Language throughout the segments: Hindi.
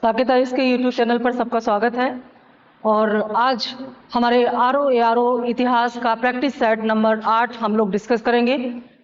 साकेता इसके यूट्यूब चैनल पर सबका स्वागत है। और आज हमारे आरओ इतिहास का प्रैक्टिस सेट नंबर 8 हम लोग डिस्कस करेंगे।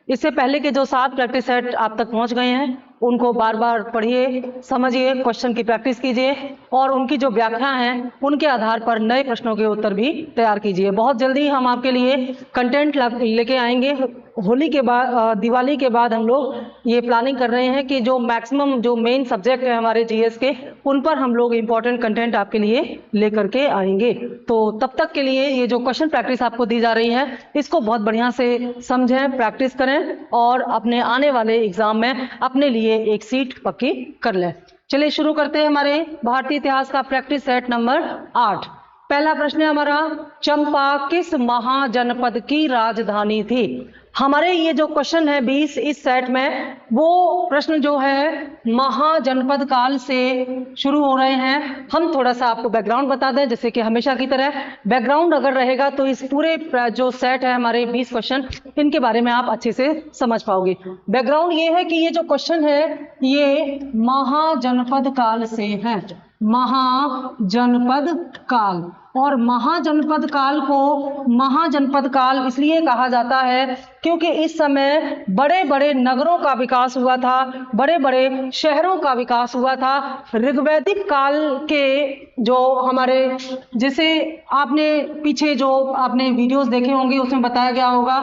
इससे पहले के जो 7 प्रैक्टिस सेट आप तक पहुंच गए हैं उनको बार बार पढ़िए, समझिए, क्वेश्चन की प्रैक्टिस कीजिए और उनकी जो व्याख्या हैं उनके आधार पर नए प्रश्नों के उत्तर भी तैयार कीजिए। बहुत जल्दी हम आपके लिए कंटेंट लेके आएंगे। होली के बाद, दिवाली के बाद हम लोग ये प्लानिंग कर रहे हैं कि जो मैक्सिमम जो मेन सब्जेक्ट है हमारे जीएस के, उन पर हम लोग इम्पोर्टेंट कंटेंट आपके लिए लेकर के आएंगे। तो तब तक के लिए ये जो क्वेश्चन प्रैक्टिस आपको दी जा रही है इसको बहुत बढ़िया से समझें, प्रैक्टिस करें और अपने आने वाले एग्जाम में अपने लिए एक सीट पक्की कर लें। चलिए शुरू करते हैं हमारे भारतीय इतिहास का प्रैक्टिस सेट नंबर 8। पहला प्रश्न है हमारा, चंपा किस महाजनपद की राजधानी थी? हमारे ये जो क्वेश्चन है 20 इस सेट में, वो प्रश्न जो है महाजनपद काल से शुरू हो रहे हैं। हम थोड़ा सा आपको बैकग्राउंड बता दें, जैसे कि हमेशा की तरह बैकग्राउंड अगर रहेगा तो इस पूरे जो सेट है हमारे 20 क्वेश्चन, इनके बारे में आप अच्छे से समझ पाओगे। बैकग्राउंड ये है कि ये जो क्वेश्चन है ये महाजनपद काल से है, महाजनपद काल। और महाजनपद काल को महाजनपद काल इसलिए कहा जाता है क्योंकि इस समय बड़े बड़े नगरों का विकास हुआ था, बड़े बड़े शहरों का विकास हुआ था। ऋग्वैदिक काल के जो हमारे, जैसे आपने पीछे जो आपने वीडियोस देखे होंगे उसमें बताया गया होगा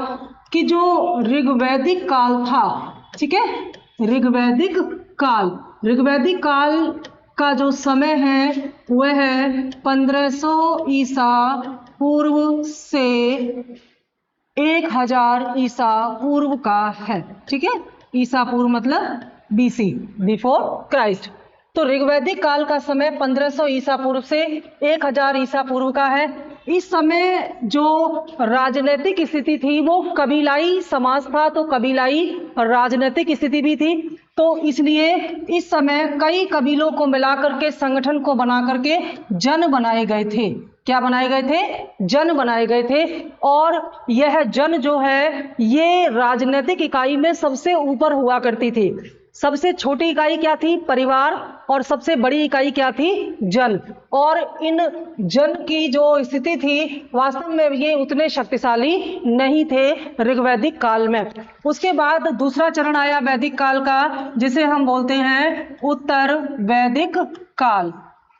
कि जो ऋग्वैदिक काल था, ठीक है, ऋग्वैदिक काल का जो समय है वह है 1500 ईसा पूर्व से 1000 ईसा पूर्व का है, ठीक है। ईसा पूर्व मतलब बीसी, बिफोर क्राइस्ट। तो ऋग्वैदिक काल का समय 1500 ईसा पूर्व से 1000 ईसा पूर्व का है। इस समय जो राजनीतिक स्थिति थी वो कबीलाई समाज था, तो कबीलाई राजनीतिक स्थिति भी थी। तो इसलिए इस समय कई कबीलों को मिलाकर के संगठन को बना करके जन बनाए गए थे। क्या बनाए गए थे? जन बनाए गए थे। और यह जन जो है ये राजनीतिक इकाई में सबसे ऊपर हुआ करती थी। सबसे छोटी इकाई क्या थी? परिवार। और सबसे बड़ी इकाई क्या थी? जन। और इन जन की जो स्थिति थी वास्तव में ये उतने शक्तिशाली नहीं थे ऋग्वैदिक काल में। उसके बाद दूसरा चरण आया वैदिक काल का, जिसे हम बोलते हैं उत्तर वैदिक काल।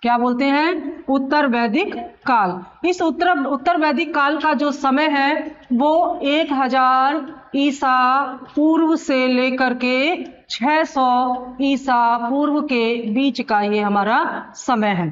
क्या बोलते हैं? उत्तर वैदिक काल। इस उत्तर वैदिक काल का जो समय है वो 1000 ईसा पूर्व से लेकर के 600 ईसा पूर्व के बीच का ये हमारा समय है।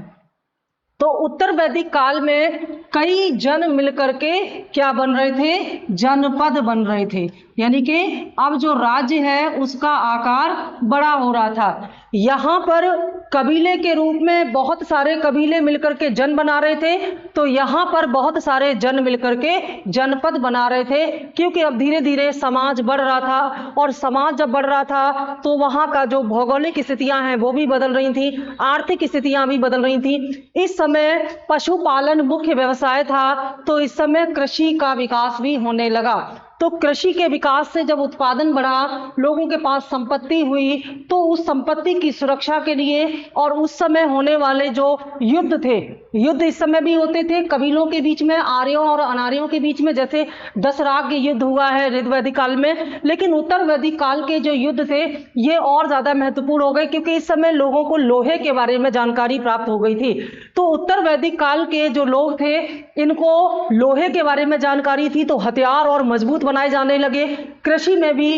तो उत्तर वैदिक काल में कई जन मिलकर के क्या बन रहे थे? जनपद बन रहे थे। यानी कि अब जो राज्य है उसका आकार बड़ा हो रहा था। यहाँ पर कबीले के रूप में बहुत सारे कबीले मिलकर के जन बना रहे थे, तो यहाँ पर बहुत सारे जन मिलकर के जनपद बना रहे थे। क्योंकि अब धीरे धीरे समाज बढ़ रहा था, और समाज जब बढ़ रहा था तो वहाँ का जो भौगोलिक स्थितियां हैं वो भी बदल रही थी, आर्थिक स्थितियां भी बदल रही थी। इस समय पशुपालन मुख्य व्यवसाय था, तो इस समय कृषि का विकास भी होने लगा। तो कृषि के विकास से जब उत्पादन बढ़ा, लोगों के पास संपत्ति हुई, तो उस संपत्ति की सुरक्षा के लिए और उस समय होने वाले जो युद्ध थे, युद्ध इस समय भी होते थे कबीलों के बीच में, आर्यों और अनार्यों के बीच में, जैसे दशराग युद्ध हुआ है ऋग्वैदिक काल में। लेकिन उत्तर वैदिक काल के जो युद्ध थे ये और ज्यादा महत्वपूर्ण हो गए, क्योंकि इस समय लोगों को लोहे के बारे में जानकारी प्राप्त हो गई थी। तो उत्तर वैदिक काल के जो लोग थे इनको लोहे के बारे में जानकारी थी, तो हथियार और मजबूत बनाए जाने लगे। कृषि में भी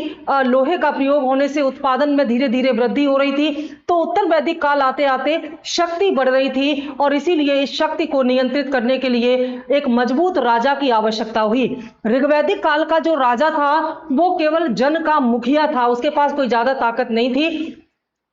लोहे का प्रयोग होने से उत्पादन में धीरे धीरे वृद्धि हो रही थी। तो उत्तर वैदिक काल आते आते शक्ति बढ़ रही थी, और इसीलिए इस शक्ति को नियंत्रित करने के लिए एक मजबूत राजा की आवश्यकता हुई। ऋग्वैदिक काल का जो राजा था वो केवल जन का मुखिया था, उसके पास कोई ज्यादा ताकत नहीं थी।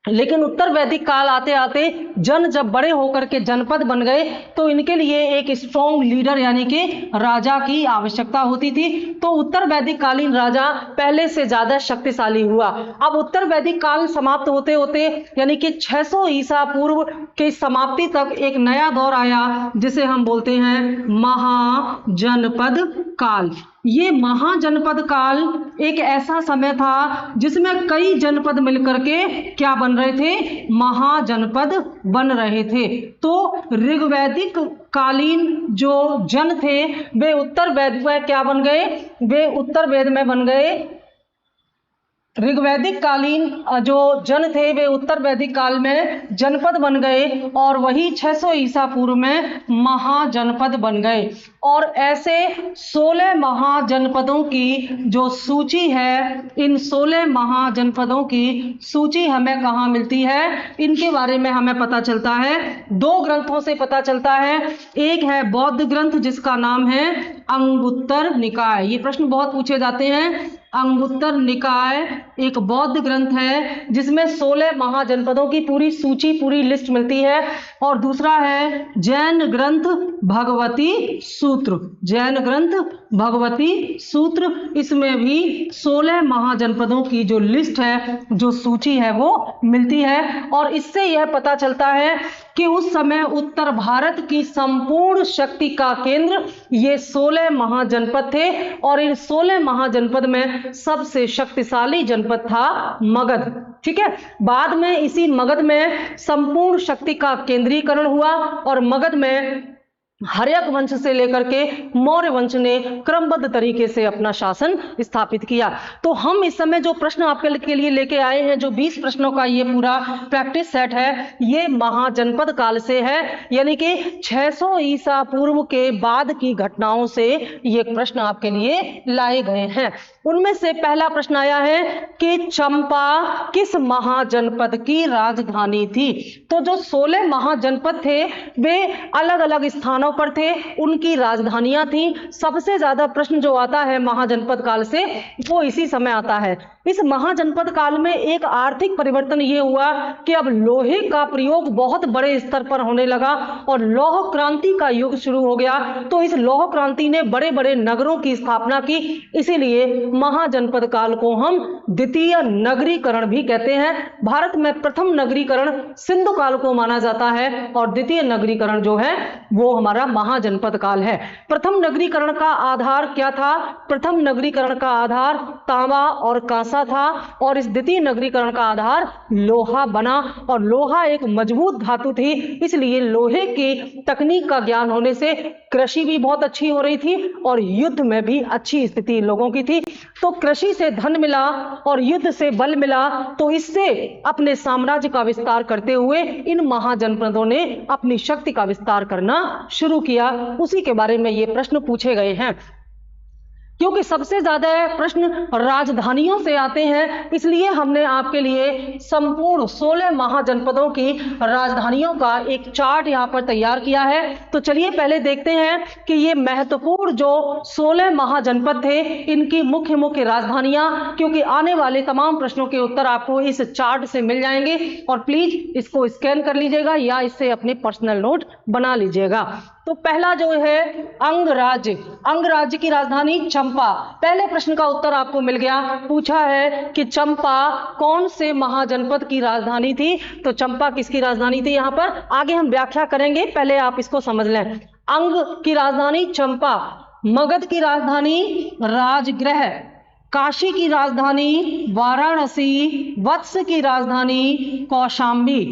लेकिन उत्तर वैदिक काल आते आते जन जब बड़े होकर के जनपद बन गए तो इनके लिए एक स्ट्रॉन्ग लीडर यानी कि राजा की आवश्यकता होती थी। तो उत्तर वैदिक कालीन राजा पहले से ज्यादा शक्तिशाली हुआ। अब उत्तर वैदिक काल समाप्त होते होते यानी कि 600 ईसा पूर्व के समाप्ति तक एक नया दौर आया जिसे हम बोलते हैं महाजनपद काल, ये महाजनपद काल एक ऐसा समय था जिसमें कई जनपद मिलकर के क्या बन रहे थे, महाजनपद बन रहे थे। तो ऋग्वैदिक कालीन जो जन थे वे उत्तर वेद में क्या बन गए, वे उत्तर वेद में बन गए। ऋग्वैदिक कालीन जो जन थे वे उत्तर वैदिक काल में जनपद बन गए और वही 600 ईसा पूर्व में महाजनपद बन गए। और ऐसे 16 महाजनपदों की जो सूची है, इन 16 महाजनपदों की सूची हमें कहाँ मिलती है, इनके बारे में हमें पता चलता है, दो ग्रंथों से पता चलता है। एक है बौद्ध ग्रंथ जिसका नाम है अंगुत्तर निकाय, ये प्रश्न बहुत पूछे जाते हैं। अंगुत्तर निकाय एक बौद्ध ग्रंथ है जिसमें 16 महाजनपदों की पूरी सूची, पूरी लिस्ट मिलती है। और दूसरा है जैन ग्रंथ भगवती सूत्र, जैन ग्रंथ भगवती सूत्र, इसमें भी 16 महाजनपदों की जो लिस्ट है, जो सूची है वो मिलती है। और इससे यह पता चलता है कि उस समय उत्तर भारत की संपूर्ण शक्ति का केंद्र ये 16 महाजनपद थे। और इन 16 महाजनपद में सबसे शक्तिशाली जनपद था मगध। ठीक है, बाद में इसी मगध में संपूर्ण शक्ति का केंद्रीकरण हुआ और मगध में हर्यक वंश से लेकर के मौर्य वंश ने क्रमबद्ध तरीके से अपना शासन स्थापित किया। तो हम इस समय जो प्रश्न आपके लिए लेके आए हैं, जो 20 प्रश्नों का ये पूरा प्रैक्टिस सेट है, ये महाजनपद काल से है, यानी कि 600 ईसा पूर्व के बाद की घटनाओं से ये प्रश्न आपके लिए लाए गए हैं। उनमें से पहला प्रश्न आया है कि चंपा किस महाजनपद की राजधानी थी। तो जो 16 महाजनपद थे वे अलग अलग स्थानों पर थे, उनकी राजधानियां थी। सबसे ज्यादा प्रश्न जो आता है महाजनपद काल से वो इसी समय आता है। इस महाजनपद काल में एक आर्थिक परिवर्तन ये हुआ कि अब लोहे का प्रयोग बहुत बड़े स्तर पर होने लगा और लौह क्रांति का युग शुरू हो गया। तो इस लौह क्रांति ने बड़े बड़े नगरों की स्थापना की, इसीलिए महाजनपद काल को हम द्वितीय नगरीकरण भी कहते हैं। भारत में प्रथम नगरीकरण सिंधु काल को माना जाता है और द्वितीय नगरीकरण जो है वो हमारा महाजनपद काल है। प्रथम नगरीकरण का आधार क्या था? प्रथम नगरीकरण का आधार तांबा और कांसा था और इस द्वितीय नगरीकरण का आधार लोहा बना। और लोहा एक मजबूत धातु थी, इसलिए लोहे की तकनीक का ज्ञान होने से कृषि भी बहुत अच्छी हो रही थी और युद्ध में भी अच्छी स्थिति लोगों की थी। तो कृषि से धन मिला और युद्ध से बल मिला, तो इससे अपने साम्राज्य का विस्तार करते हुए इन महाजनपदों ने अपनी शक्ति का विस्तार करना शुरू किया। उसी के बारे में ये प्रश्न पूछे गए हैं। क्योंकि सबसे ज्यादा प्रश्न राजधानियों से आते हैं, इसलिए हमने आपके लिए संपूर्ण 16 महाजनपदों की राजधानियों का एक चार्ट यहां पर तैयार किया है। तो चलिए पहले देखते हैं कि ये महत्वपूर्ण जो 16 महाजनपद थे इनकी मुख्य मुख्य राजधानियां, क्योंकि आने वाले तमाम प्रश्नों के उत्तर आपको इस चार्ट से मिल जाएंगे। और प्लीज इसको स्कैन कर लीजिएगा या इससे अपने पर्सनल नोट बना लीजिएगा। तो पहला जो है अंगराज्य, अंगराज्य की राजधानी चंपा। पहले प्रश्न का उत्तर आपको मिल गया। पूछा है कि चंपा कौन से महाजनपद की राजधानी थी। तो चंपा किसकी राजधानी थी, यहां पर आगे हम व्याख्या करेंगे, पहले आप इसको समझ लें। अंग की राजधानी चंपा, मगध की राजधानी राजगृह, काशी की राजधानी वाराणसी, वत्स की राजधानी कौशाम्बी।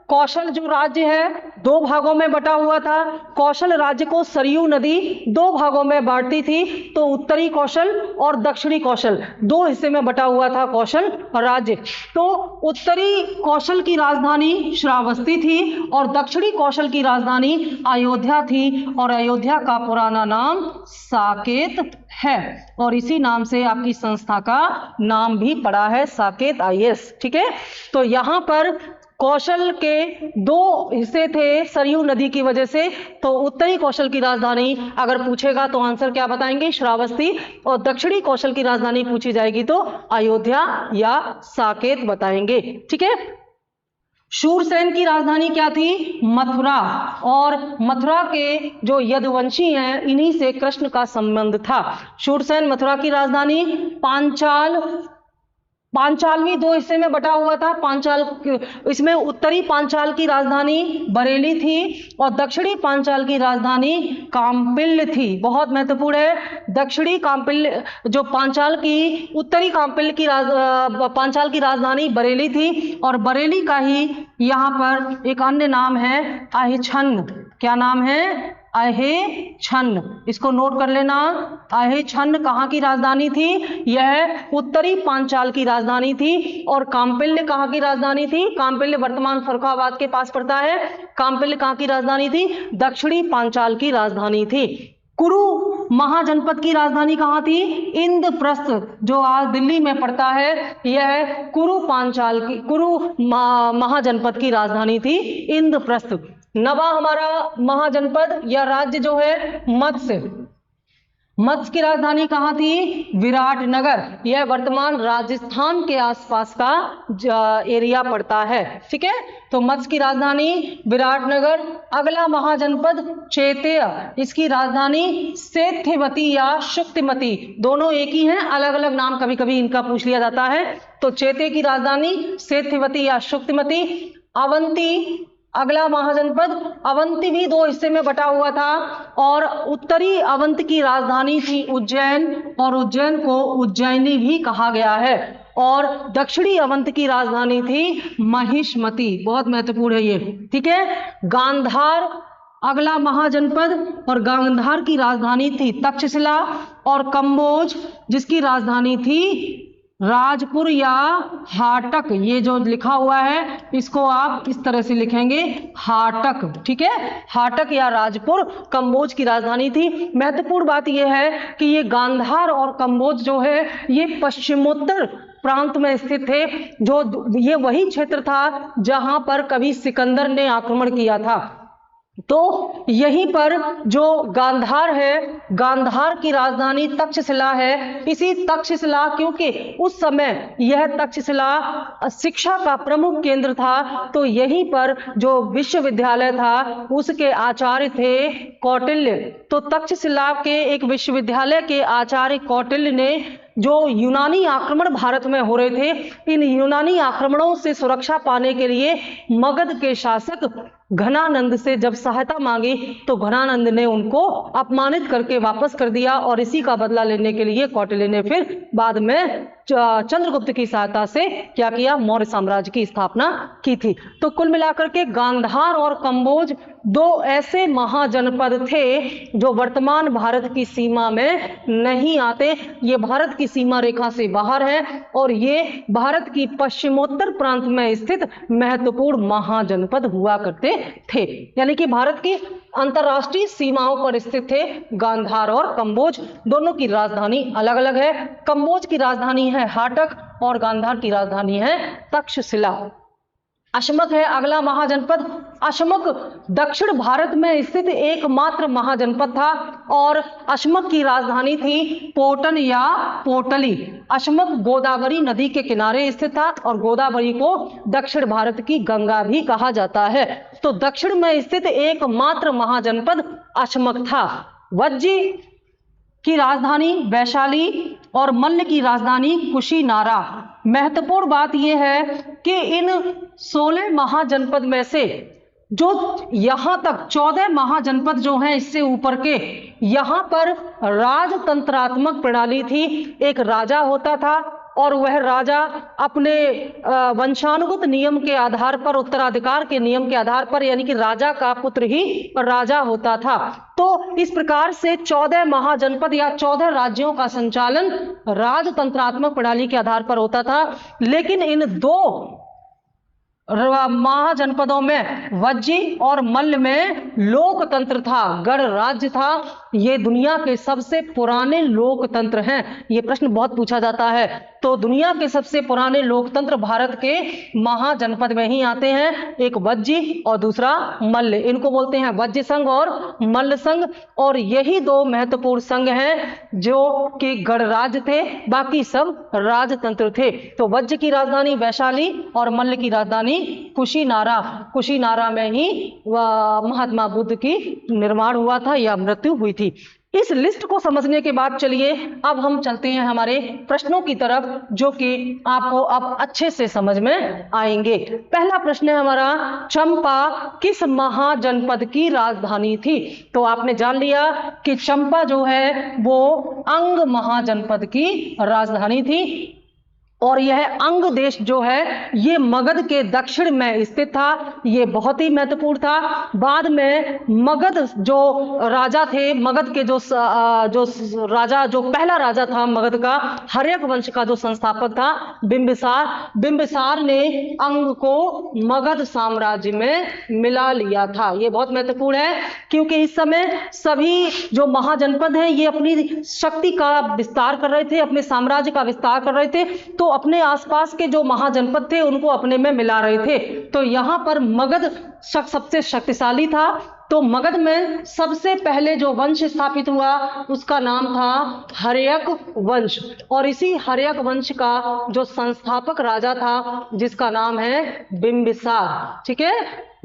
कौशल जो राज्य है दो भागों में बटा हुआ था। कौशल राज्य को सरयू नदी दो भागों में बांटती थी, तो उत्तरी कौशल और दक्षिणी कौशल दो हिस्से में बटा हुआ था कौशल राज्य। तो उत्तरी कौशल की राजधानी श्रावस्ती थी और दक्षिणी कौशल की राजधानी अयोध्या थी और अयोध्या का पुराना नाम साकेत है और इसी नाम से आपकी संस्था का नाम भी पड़ा है, साकेत IAS। ठीक है, तो यहां पर कौशल के दो हिस्से थे सरयू नदी की वजह से। तो उत्तरी कौशल की राजधानी अगर पूछेगा तो आंसर क्या बताएंगे, श्रावस्ती। और दक्षिणी कौशल की राजधानी पूछी जाएगी तो अयोध्या या साकेत बताएंगे। ठीक है, शूरसेन की राजधानी क्या थी, मथुरा। और मथुरा के जो यदुवंशी हैं इन्हीं से कृष्ण का संबंध था। शूरसेन मथुरा की राजधानी। पांचाल भी दो हिस्से में बटा हुआ था। पांचाल, इसमें उत्तरी पांचाल की राजधानी बरेली थी और दक्षिणी पांचाल की राजधानी काम्पिल्य थी। बहुत महत्वपूर्ण है। दक्षिणी काम्पिल्य, जो पांचाल की, उत्तरी काम्पिल्य की पांचाल की राजधानी बरेली थी और बरेली का ही यहाँ पर एक अन्य नाम है अहिछन्न। क्या नाम है? अहिछन्न। इसको नोट कर लेना। अहिछन्न कहाँ की राजधानी थी? यह उत्तरी पांचाल की राजधानी थी। और काम्पिल्य कहाँ की राजधानी थी? काम्पिल्य वर्तमान फर्रुखाबाद के पास पड़ता है। काम्पिल्य कहाँ की राजधानी थी? दक्षिणी पांचाल की राजधानी थी। कुरु महाजनपद की राजधानी कहाँ थी? इंद्रप्रस्थ, जो आज दिल्ली में पड़ता है। यह कुरु पांचाल की, कुरु महाजनपद की राजधानी थी इंद्रप्रस्थ। नवा हमारा महाजनपद या राज्य जो है मत्स्य। मत्स्य की राजधानी कहाँ थी? विराटनगर। यह वर्तमान राजस्थान के आसपास का एरिया पड़ता है। ठीक है, तो मत्स्य की राजधानी विराटनगर। अगला महाजनपद चैत्य, इसकी राजधानी सेठवती या शुक्तिमती, दोनों एक ही हैं, अलग अलग नाम कभी कभी इनका पूछ लिया जाता है। तो चैत्य की राजधानी सेठवती या शुक्तिमती। अवंती, अगला महाजनपद अवंती भी दो हिस्से में बटा हुआ था और उत्तरी अवंती की राजधानी थी उज्जैन और उज्जैन को उज्जैनी भी कहा गया है। और दक्षिणी अवंती की राजधानी थी महिष्मती। बहुत महत्वपूर्ण है ये। ठीक है, गांधार अगला महाजनपद और गांधार की राजधानी थी तक्षशिला और कंबोज जिसकी राजधानी थी राजपुर या हाटक। ये जो लिखा हुआ है इसको आप इस तरह से लिखेंगे हाटक। ठीक है, हाटक या राजपुर कंबोज की राजधानी थी। महत्वपूर्ण बात यह है कि ये गांधार और कंबोज जो है ये पश्चिमोत्तर प्रांत में स्थित थे। जो ये वही क्षेत्र था जहां पर कभी सिकंदर ने आक्रमण किया था। तो यहीं पर जो गांधार है, गांधार की राजधानी तक्षशिला है। इसी तक्षशिला, क्योंकि उस समय यह तक्षशिला शिक्षा का प्रमुख केंद्र था, तो यहीं पर जो विश्वविद्यालय था उसके आचार्य थे कौटिल्य। तो तक्षशिला के एक विश्वविद्यालय के आचार्य कौटिल्य ने जो यूनानी आक्रमण भारत में हो रहे थे, इन यूनानी आक्रमणों से सुरक्षा पाने के लिए मगध के शासक घनानंद से जब सहायता मांगी तो घनानंद ने उनको अपमानित करके वापस कर दिया और इसी का बदला लेने के लिए कौटिल्य ने फिर बाद में चंद्रगुप्त की सहायता से क्या किया? मौर्य साम्राज्य की स्थापना की थी। तो कुल मिलाकर के गांधार और कंबोज दो ऐसे महाजनपद थे जो वर्तमान भारत की सीमा में नहीं आते। ये भारत की सीमा रेखा से बाहर है और ये भारत की पश्चिमोत्तर प्रांत में स्थित महत्वपूर्ण महाजनपद हुआ करते थे। यानी कि भारत की अंतरराष्ट्रीय सीमाओं पर स्थित थे गांधार और कंबोज। दोनों की राजधानी अलग अलग है। कंबोज की राजधानी है हाटक और गांधार की राजधानी है तक्षशिला। अशमक है अगला महाजनपद। अशमक दक्षिण भारत में स्थित एकमात्र महाजनपद था और अशमक की राजधानी थी पोटन या पोटली। अशमक गोदावरी नदी के किनारे स्थित था और गोदावरी को दक्षिण भारत की गंगा भी कहा जाता है। तो दक्षिण में स्थित एकमात्र महाजनपद अशमक था। वज्जी की राजधानी वैशाली और मल्ल की राजधानी कुशीनारा। महत्वपूर्ण बात यह है कि इन 16 महाजनपद में से जो यहां तक 14 महाजनपद जो हैं इससे ऊपर के, यहां पर राजतंत्रात्मक प्रणाली थी। एक राजा होता था और वह राजा अपने वंशानुगत नियम के आधार पर, उत्तराधिकार के नियम के आधार पर, यानी कि राजा का पुत्र ही राजा होता था। तो इस प्रकार से 14 महाजनपद या 14 राज्यों का संचालन राजतंत्रात्मक प्रणाली के आधार पर होता था। लेकिन इन दो महाजनपदों में वज्जी और मल्ल में लोकतंत्र था, गण राज्य था। ये दुनिया के सबसे पुराने लोकतंत्र हैं। ये प्रश्न बहुत पूछा जाता है। तो दुनिया के सबसे पुराने लोकतंत्र भारत के महाजनपद में ही आते हैं। एक वज्जी और दूसरा मल्ल। इनको बोलते हैं वज्जी संघ और मल्ल संघ। और यही दो महत्वपूर्ण संघ हैं जो कि गणराज्य थे, बाकी सब राजतंत्र थे। तो वज्ज की राजधानी वैशाली और मल्ल की राजधानी कुशीनारा, कुशीनारा में ही महात्मा बुद्ध की निर्माण हुआ था या मृत्यु हुई थी। इस लिस्ट को समझने के बाद चलिए अब हम चलते हैं हमारे प्रश्नों की तरफ, जो कि आपको अब अच्छे से समझ में आएंगे। पहला प्रश्न है हमारा, चंपा किस महाजनपद की राजधानी थी? तो आपने जान लिया कि चंपा जो है वो अंग महाजनपद की राजधानी थी, और यह अंग देश जो है ये मगध के दक्षिण में स्थित था। ये बहुत ही महत्वपूर्ण था। बाद में मगध जो राजा थे, मगध के जो राजा, जो पहला राजा था मगध का, हर्यक वंश का जो संस्थापक था बिंबिसार, बिंबिसार ने अंग को मगध साम्राज्य में मिला लिया था। ये बहुत महत्वपूर्ण है क्योंकि इस समय सभी जो महाजनपद हैं ये अपनी शक्ति का विस्तार कर रहे थे, अपने साम्राज्य का विस्तार कर रहे थे, तो अपने आसपास के जो महाजनपद थे उनको अपने में मिला रहे थे। तो यहां पर मगध सबसे शक्तिशाली था। तो मगध में सबसे पहले जो वंश स्थापित हुआ उसका नाम था हर्यक वंश, और इसी हर्यक वंश का जो संस्थापक राजा था जिसका नाम है बिंबिसार। ठीक है,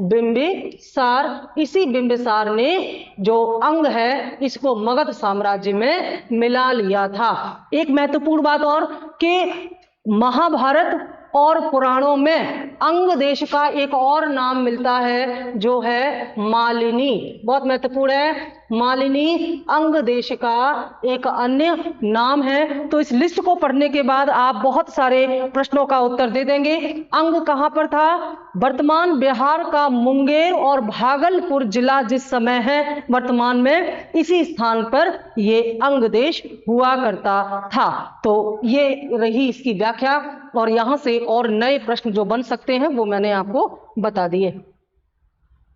बिंबिसार। इसी बिंबिसार ने जो अंग है इसको मगध साम्राज्य में मिला लिया था। एक महत्वपूर्ण बात और कि महाभारत और पुराणों में अंग देश का एक और नाम मिलता है जो है मालिनी। बहुत महत्वपूर्ण है, मालिनी अंग देश का एक अन्य नाम है। तो इस लिस्ट को पढ़ने के बाद आप बहुत सारे प्रश्नों का उत्तर दे देंगे। अंग कहां पर था? वर्तमान बिहार का मुंगेर और भागलपुर जिला जिस समय है वर्तमान में, इसी स्थान पर ये अंग देश हुआ करता था। तो ये रही इसकी व्याख्या, और यहां से और नए प्रश्न जो बन सकते हैं वो मैंने आपको बता दिए।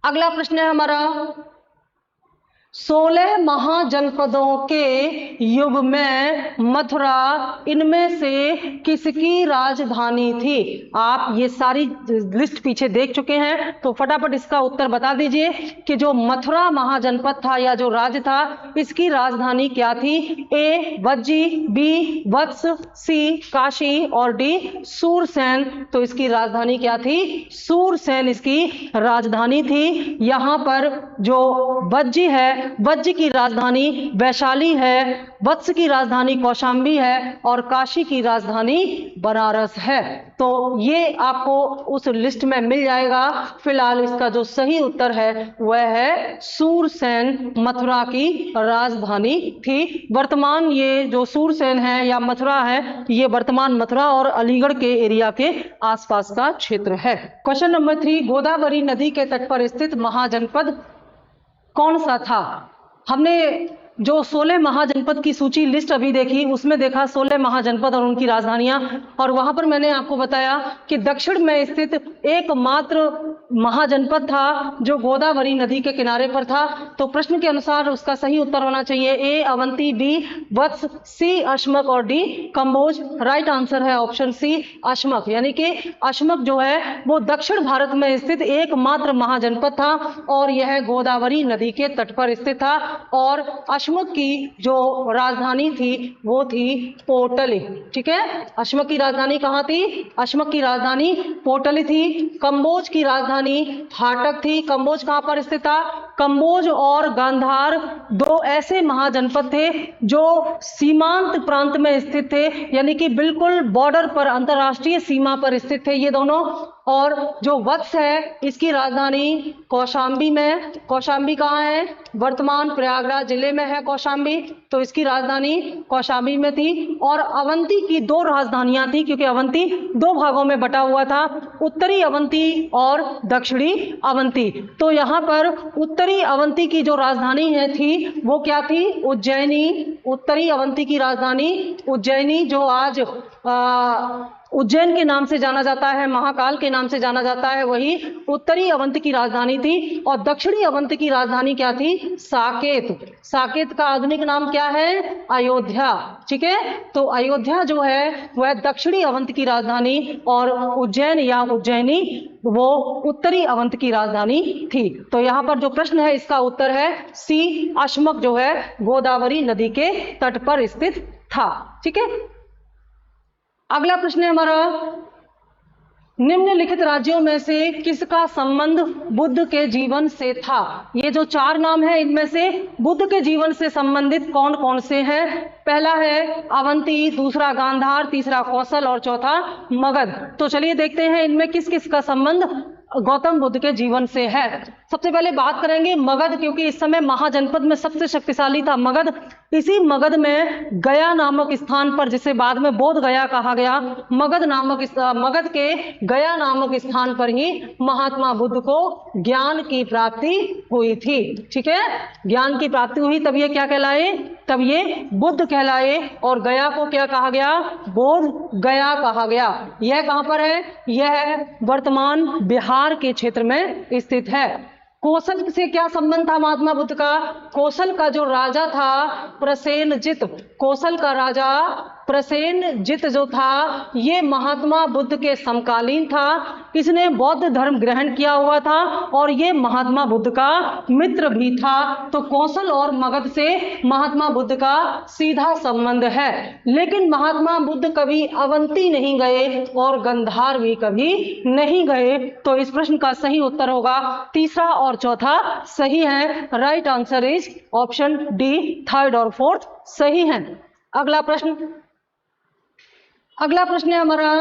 अगला प्रश्न है हमारा, 16 महाजनपदों के युग में मथुरा इनमें से किसकी राजधानी थी? आप ये सारी लिस्ट पीछे देख चुके हैं, तो फटाफट इसका उत्तर बता दीजिए कि जो मथुरा महाजनपद था या जो राज्य था इसकी राजधानी क्या थी? ए वज्जी, बी वत्स, सी काशी और डी सूरसेन। तो इसकी राजधानी क्या थी? सूरसेन इसकी राजधानी थी। यहां पर जो वज्जी है, वज्ज की राजधानी वैशाली है, वत्स की राजधानी कौशांबी है, और काशी की राजधानी बनारस है। तो ये आपको उस लिस्ट में मिल जाएगा। फिलहाल इसका जो सही उत्तर है वह है सूरसेन मथुरा की राजधानी थी। वर्तमान ये जो सूरसेन है या मथुरा है, ये वर्तमान मथुरा और अलीगढ़ के एरिया के आसपास का क्षेत्र है। क्वेश्चन नंबर 3, गोदावरी नदी के तट पर स्थित महाजनपद कौन सा था? हमने जो 16 महाजनपद की सूची लिस्ट अभी देखी, उसमें देखा 16 महाजनपद और उनकी राजधानियां, और वहां पर मैंने आपको बताया कि दक्षिण में स्थित एकमात्र महाजनपद था जो गोदावरी नदी के किनारे पर था। तो प्रश्न के अनुसार उसका सही उत्तर होना चाहिए ए अवंती, बी वत्स, सी अश्मक और डी कंबोज। राइट आंसर है ऑप्शन सी अश्मक, यानी कि अश्मक जो है वो दक्षिण भारत में स्थित एकमात्र महाजनपद था और यह गोदावरी नदी के तट पर स्थित था। और अश्मक की जो राजधानी थी वो थी पोटली। ठीक है, अश्मक की राजधानी कहाँ थी? अश्मक की राजधानी पोटली थी। कंबोज की राजधानी फाटक थी। कंबोज कहाँ पर स्थित था? कंबोज और गांधार दो ऐसे महाजनपद थे जो सीमांत प्रांत में स्थित थे, यानी कि बिल्कुल बॉर्डर पर, अंतरराष्ट्रीय सीमा पर स्थित थे ये दोनों। और जो वत्स है इसकी राजधानी कौशांबी में। कौशांबी कहाँ है? वर्तमान प्रयागराज जिले में है कौशांबी, तो इसकी राजधानी कौशांबी में थी। और अवंती की दो राजधानियां थी, क्योंकि अवंती दो भागों में बटा हुआ था, उत्तरी अवंती और दक्षिणी अवंती। तो यहाँ पर उत्तरी अवंती की जो राजधानी है थी वो क्या थी? उज्जैनी। उत्तरी अवंती की राजधानी उज्जैनी, जो आज उज्जैन के नाम से जाना जाता है, महाकाल के नाम से जाना जाता है, वही उत्तरी अवंती की राजधानी थी। और दक्षिणी अवंती की राजधानी क्या थी? साकेत। साकेत का आधुनिक नाम क्या है? अयोध्या। ठीक है, तो अयोध्या जो है वह दक्षिणी अवंत की राजधानी और उज्जैन या उज्जैनी वो उत्तरी अवंत की राजधानी थी। तो यहाँ पर जो प्रश्न है इसका उत्तर है सी अश्मक, जो है गोदावरी नदी के तट पर स्थित था। ठीक है, अगला प्रश्न है हमारा, निम्नलिखित राज्यों में से किसका संबंध बुद्ध के जीवन से था? ये जो 4 नाम है इनमें से बुद्ध के जीवन से संबंधित कौन कौन से हैं? पहला है अवंती, दूसरा गांधार, तीसरा कौशल और चौथा मगध। तो चलिए देखते हैं इनमें किस किस का संबंध गौतम बुद्ध के जीवन से है। सबसे पहले बात करेंगे मगध, क्योंकि इस समय महाजनपद में सबसे शक्तिशाली था मगध। इसी मगध में गया नामक स्थान पर, जिसे बाद में बोध गया कहा गया, मगध के गया नामक स्थान पर ही महात्मा बुद्ध को ज्ञान की प्राप्ति हुई थी। ठीक है, ज्ञान की प्राप्ति हुई, तब ये क्या कहलाए? तब ये बुद्ध कहलाए। और गया को क्या कहा गया? बोध गया कहा गया। यह कहां पर है? यह वर्तमान बिहार के क्षेत्र में स्थित है। कौशल से क्या संबंध था महात्मा बुद्ध का? कौशल का जो राजा था प्रसेनजित, कौशल का राजा प्रसेनजित जो था ये महात्मा बुद्ध के समकालीन था। इसने बौद्ध धर्म ग्रहण किया हुआ था और ये महात्मा बुद्ध का मित्र भी था। तो कौशल और मगध से महात्मा बुद्ध का सीधा संबंध है। लेकिन महात्मा बुद्ध कभी अवंती नहीं गए और गंधार भी कभी नहीं गए। तो इस प्रश्न का सही उत्तर होगा तीसरा और चौथा सही है। Right answer is option D, third और फोर्थ सही है। अगला प्रश्न है हमारा,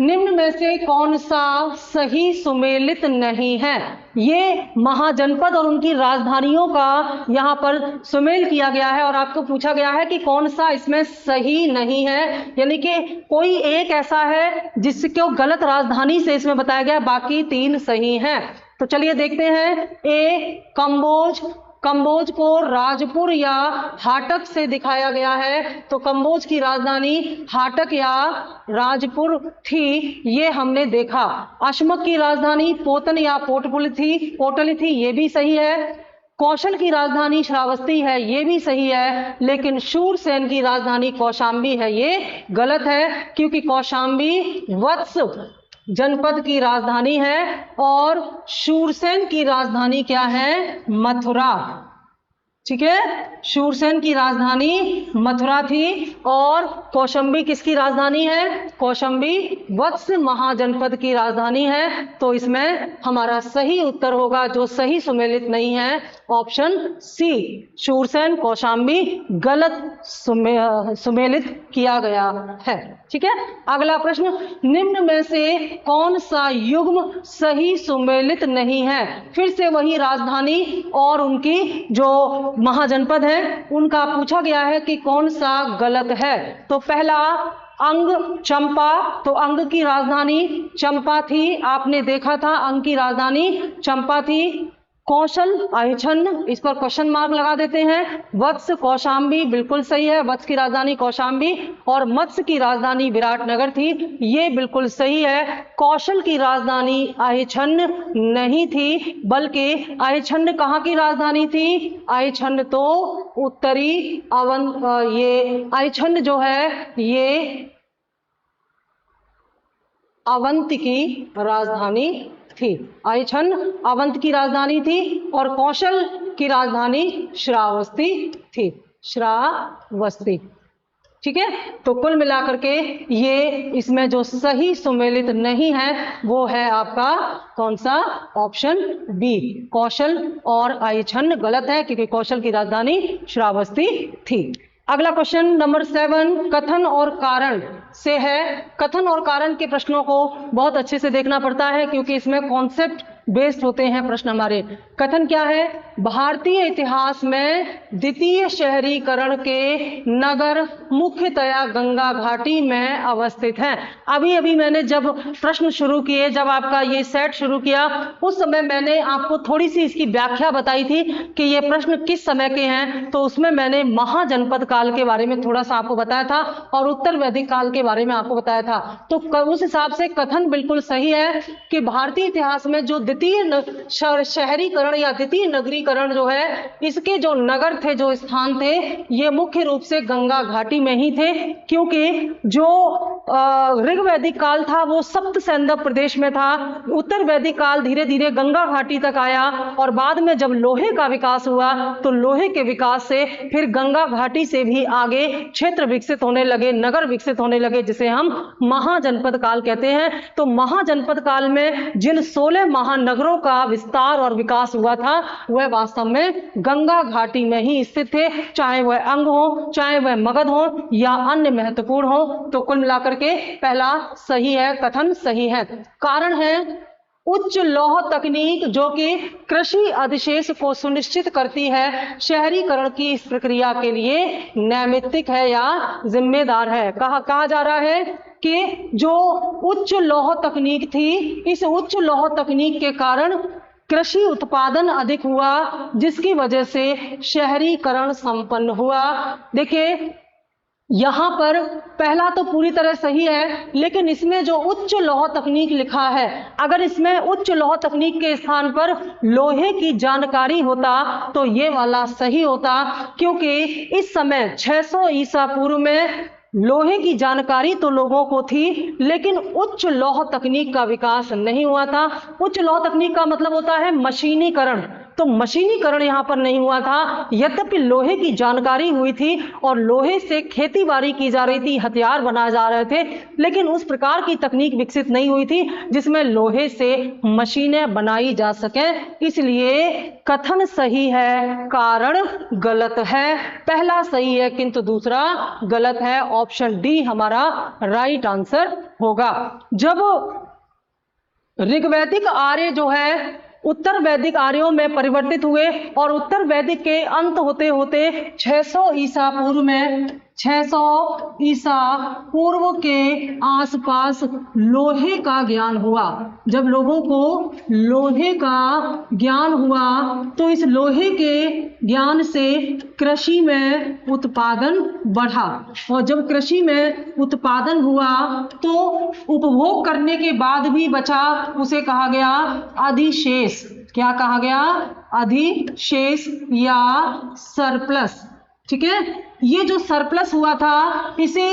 निम्न में से कौन सा सही सुमेलित नहीं है? ये महाजनपद और उनकी राजधानियों का यहाँ पर सुमेल किया गया है और आपको पूछा गया है कि कौन सा इसमें सही नहीं है, यानी कि कोई एक ऐसा है जिसको गलत राजधानी से इसमें बताया गया, बाकी 3 सही हैं। तो चलिए देखते हैं। ए कंबोज, कंबोज को राजपुर या हाटक से दिखाया गया है। तो कंबोज की राजधानी हाटक या राजपुर थी, ये हमने देखा। अशमक की राजधानी पोतन या पोटली थी, ये भी सही है। कौशल की राजधानी श्रावस्ती है, ये भी सही है। लेकिन शूरसेन की राजधानी कौशाम्बी है, ये गलत है, क्योंकि कौशाम्बी वत्स जनपद की राजधानी है और शूरसेन की राजधानी क्या है? मथुरा। ठीक है, शूरसेन की राजधानी मथुरा थी और कौशाम्बी किसकी राजधानी है? कौशाम्बी वत्स महाजनपद की राजधानी है। तो इसमें हमारा सही उत्तर होगा, जो सही सुमेलित नहीं है, ऑप्शन सी, शूरसेन कौशाम्बी गलत सुमेलित किया गया है। ठीक है, अगला प्रश्न, निम्न में से कौन सा युग्म सही सुमेलित नहीं है? फिर से वही राजधानी और उनकी जो महाजनपद है उनका पूछा गया है कि कौन सा गलत है। तो पहला अंग चंपा, तो अंग की राजधानी चंपा थी, आपने देखा था, अंग की राजधानी चंपा थी। कौशल आयछन्न, इस पर क्वेश्चन मार्क लगा देते हैं। वत्स कौशाम्बी बिल्कुल सही है, वत्स की राजधानी कौशाम्बी। और मत्स्य की राजधानी विराटनगर थी, ये बिल्कुल सही है। कौशल की राजधानी आयछन्न नहीं थी, बल्कि आयछन्न कहाँ की राजधानी थी? आयछन्न तो उत्तरी ये आयछन्न जो है ये अवंत की राजधानी थी। आयछन्न अवंत की राजधानी थी और कौशल की राजधानी श्रावस्ती थी, श्रावस्ती। ठीक है, तो कुल मिलाकर के ये इसमें जो सही सुमेलित नहीं है वो है आपका कौन सा? ऑप्शन बी, कौशल और आयछन्न गलत है, क्योंकि कौशल की राजधानी श्रावस्ती थी। अगला क्वेश्चन नंबर 7 कथन और कारण से है। कथन और कारण के प्रश्नों को बहुत अच्छे से देखना पड़ता है, क्योंकि इसमें कॉन्सेप्ट बेस्ड होते हैं प्रश्न हमारे। कथन क्या है? भारतीय इतिहास में द्वितीय शहरीकरण के नगर मुख्यतया गंगा घाटी में अवस्थित हैं। अभी अभी मैंने जब प्रश्न शुरू किए, जब आपका ये सेट शुरू किया, उस समय मैंने आपको थोड़ी सी इसकी व्याख्या बताई थी कि ये प्रश्न किस समय के हैं। तो उसमें मैंने महाजनपद काल के बारे में थोड़ा सा आपको बताया था और उत्तर वैदिक काल के बारे में आपको बताया था। तो उस हिसाब से कथन बिल्कुल सही है कि भारतीय इतिहास में जो शहरीकरण या द्वितीय नगरीकरण जो है, इसके जो नगर थे, जो स्थान थे, ये मुख्य रूप से गंगा घाटी में ही थे, क्योंकि जो ऋग वैदिक काल था वो सप्त सैंधव प्रदेश में था। उत्तर वैदिक काल धीरे धीरे गंगा घाटी तक आया, और बाद में जब लोहे का विकास हुआ तो लोहे के विकास से फिर गंगा घाटी से भी आगे क्षेत्र विकसित होने लगे, नगर विकसित होने लगे, जिसे हम महाजनपद काल कहते हैं। तो महाजनपद काल में जिन 16 महानगरों का विस्तार और विकास हुआ था वह वास्तव में गंगा घाटी में ही स्थित थे, चाहे वह अंग हो, चाहे वह मगध हो या अन्य महत्वपूर्ण हो। तो कुल मिलाकर के पहला सही है, कथन सही है। कारण है उच्च लौह तकनीक जो कि कृषि अधिशेष को सुनिश्चित करती है, शहरीकरण की इस प्रक्रिया के लिए नैमित्तिक है या जिम्मेदार है। कहा जा रहा है कि जो उच्च लौह तकनीक थी, इस उच्च लौह तकनीक के कारण कृषि उत्पादन अधिक हुआ, जिसकी वजह से शहरीकरण संपन्न हुआ। देखिए यहां पर पहला तो पूरी तरह सही है, लेकिन इसमें जो उच्च लौह तकनीक लिखा है, अगर इसमें उच्च लौह तकनीक के स्थान पर लोहे की जानकारी होता तो ये वाला सही होता, क्योंकि इस समय 600 ईसा पूर्व में लोहे की जानकारी तो लोगों को थी, लेकिन उच्च लौह तकनीक का विकास नहीं हुआ था। उच्च लौह तकनीक का मतलब होता है मशीनीकरण, तो मशीनीकरण यहाँ पर नहीं हुआ था। यद्यपि लोहे की जानकारी हुई थी और लोहे से खेती बाड़ी की जा रही थी, हथियार बनाए जा रहे थे, लेकिन उस प्रकार की तकनीक विकसित नहीं हुई थी जिसमें लोहे से मशीनें बनाई जा सकें। इसलिए कथन सही है, कारण गलत है। पहला सही है किंतु दूसरा गलत है। ऑप्शन डी हमारा राइट आंसर होगा। जब ऋग्वैदिक आर्य जो है उत्तर वैदिक आर्यों में परिवर्तित हुए और उत्तर वैदिक के अंत होते होते 600 ईसा पूर्व में 600 ईसा पूर्व के आसपास लोहे का ज्ञान हुआ। जब लोगों को लोहे का ज्ञान हुआ तो इस लोहे के ज्ञान से कृषि में उत्पादन बढ़ा, और जब कृषि में उत्पादन हुआ तो उपभोग करने के बाद भी बचा, उसे कहा गया अधिशेष। क्या कहा गया? अधिशेष या सरप्लस। ठीक है, ये जो सरप्लस हुआ था इसे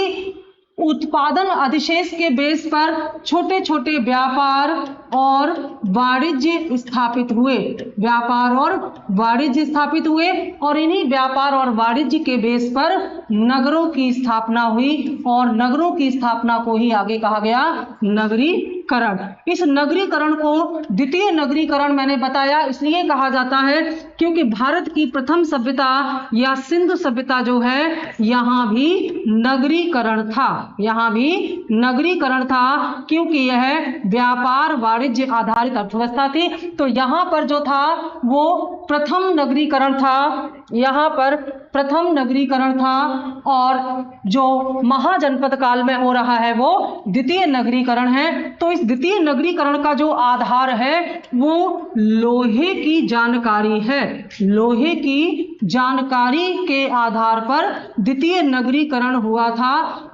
उत्पादन अधिशेष के बेस पर छोटे छोटे व्यापार और वाणिज्य स्थापित हुए। व्यापार और वाणिज्य स्थापित हुए और इन्हीं व्यापार और वाणिज्य के बेस पर नगरों की स्थापना हुई, और नगरों की स्थापना को ही आगे कहा गया नगरीकरण। इस नगरीकरण को द्वितीय नगरीकरण मैंने बताया इसलिए कहा जाता है क्योंकि भारत की प्रथम सभ्यता या सिंधु सभ्यता जो है यहाँ भी नगरीकरण था। यहाँ भी नगरीकरण था क्योंकि यह व्यापार वाणिज्य आधारित अर्थव्यवस्था थी। तो यहाँ पर जो था वो प्रथम नगरीकरण था, यहाँ पर प्रथम नगरीकरण था, और जो महाजनपद काल में हो रहा है वो द्वितीय नगरीकरण है। तो इस द्वितीय नगरीकरण का जो आधार है वो लोहे की जानकारी है। लोहे की जानकारी के आधार पर द्वितीय नगरीकरण हुआ था,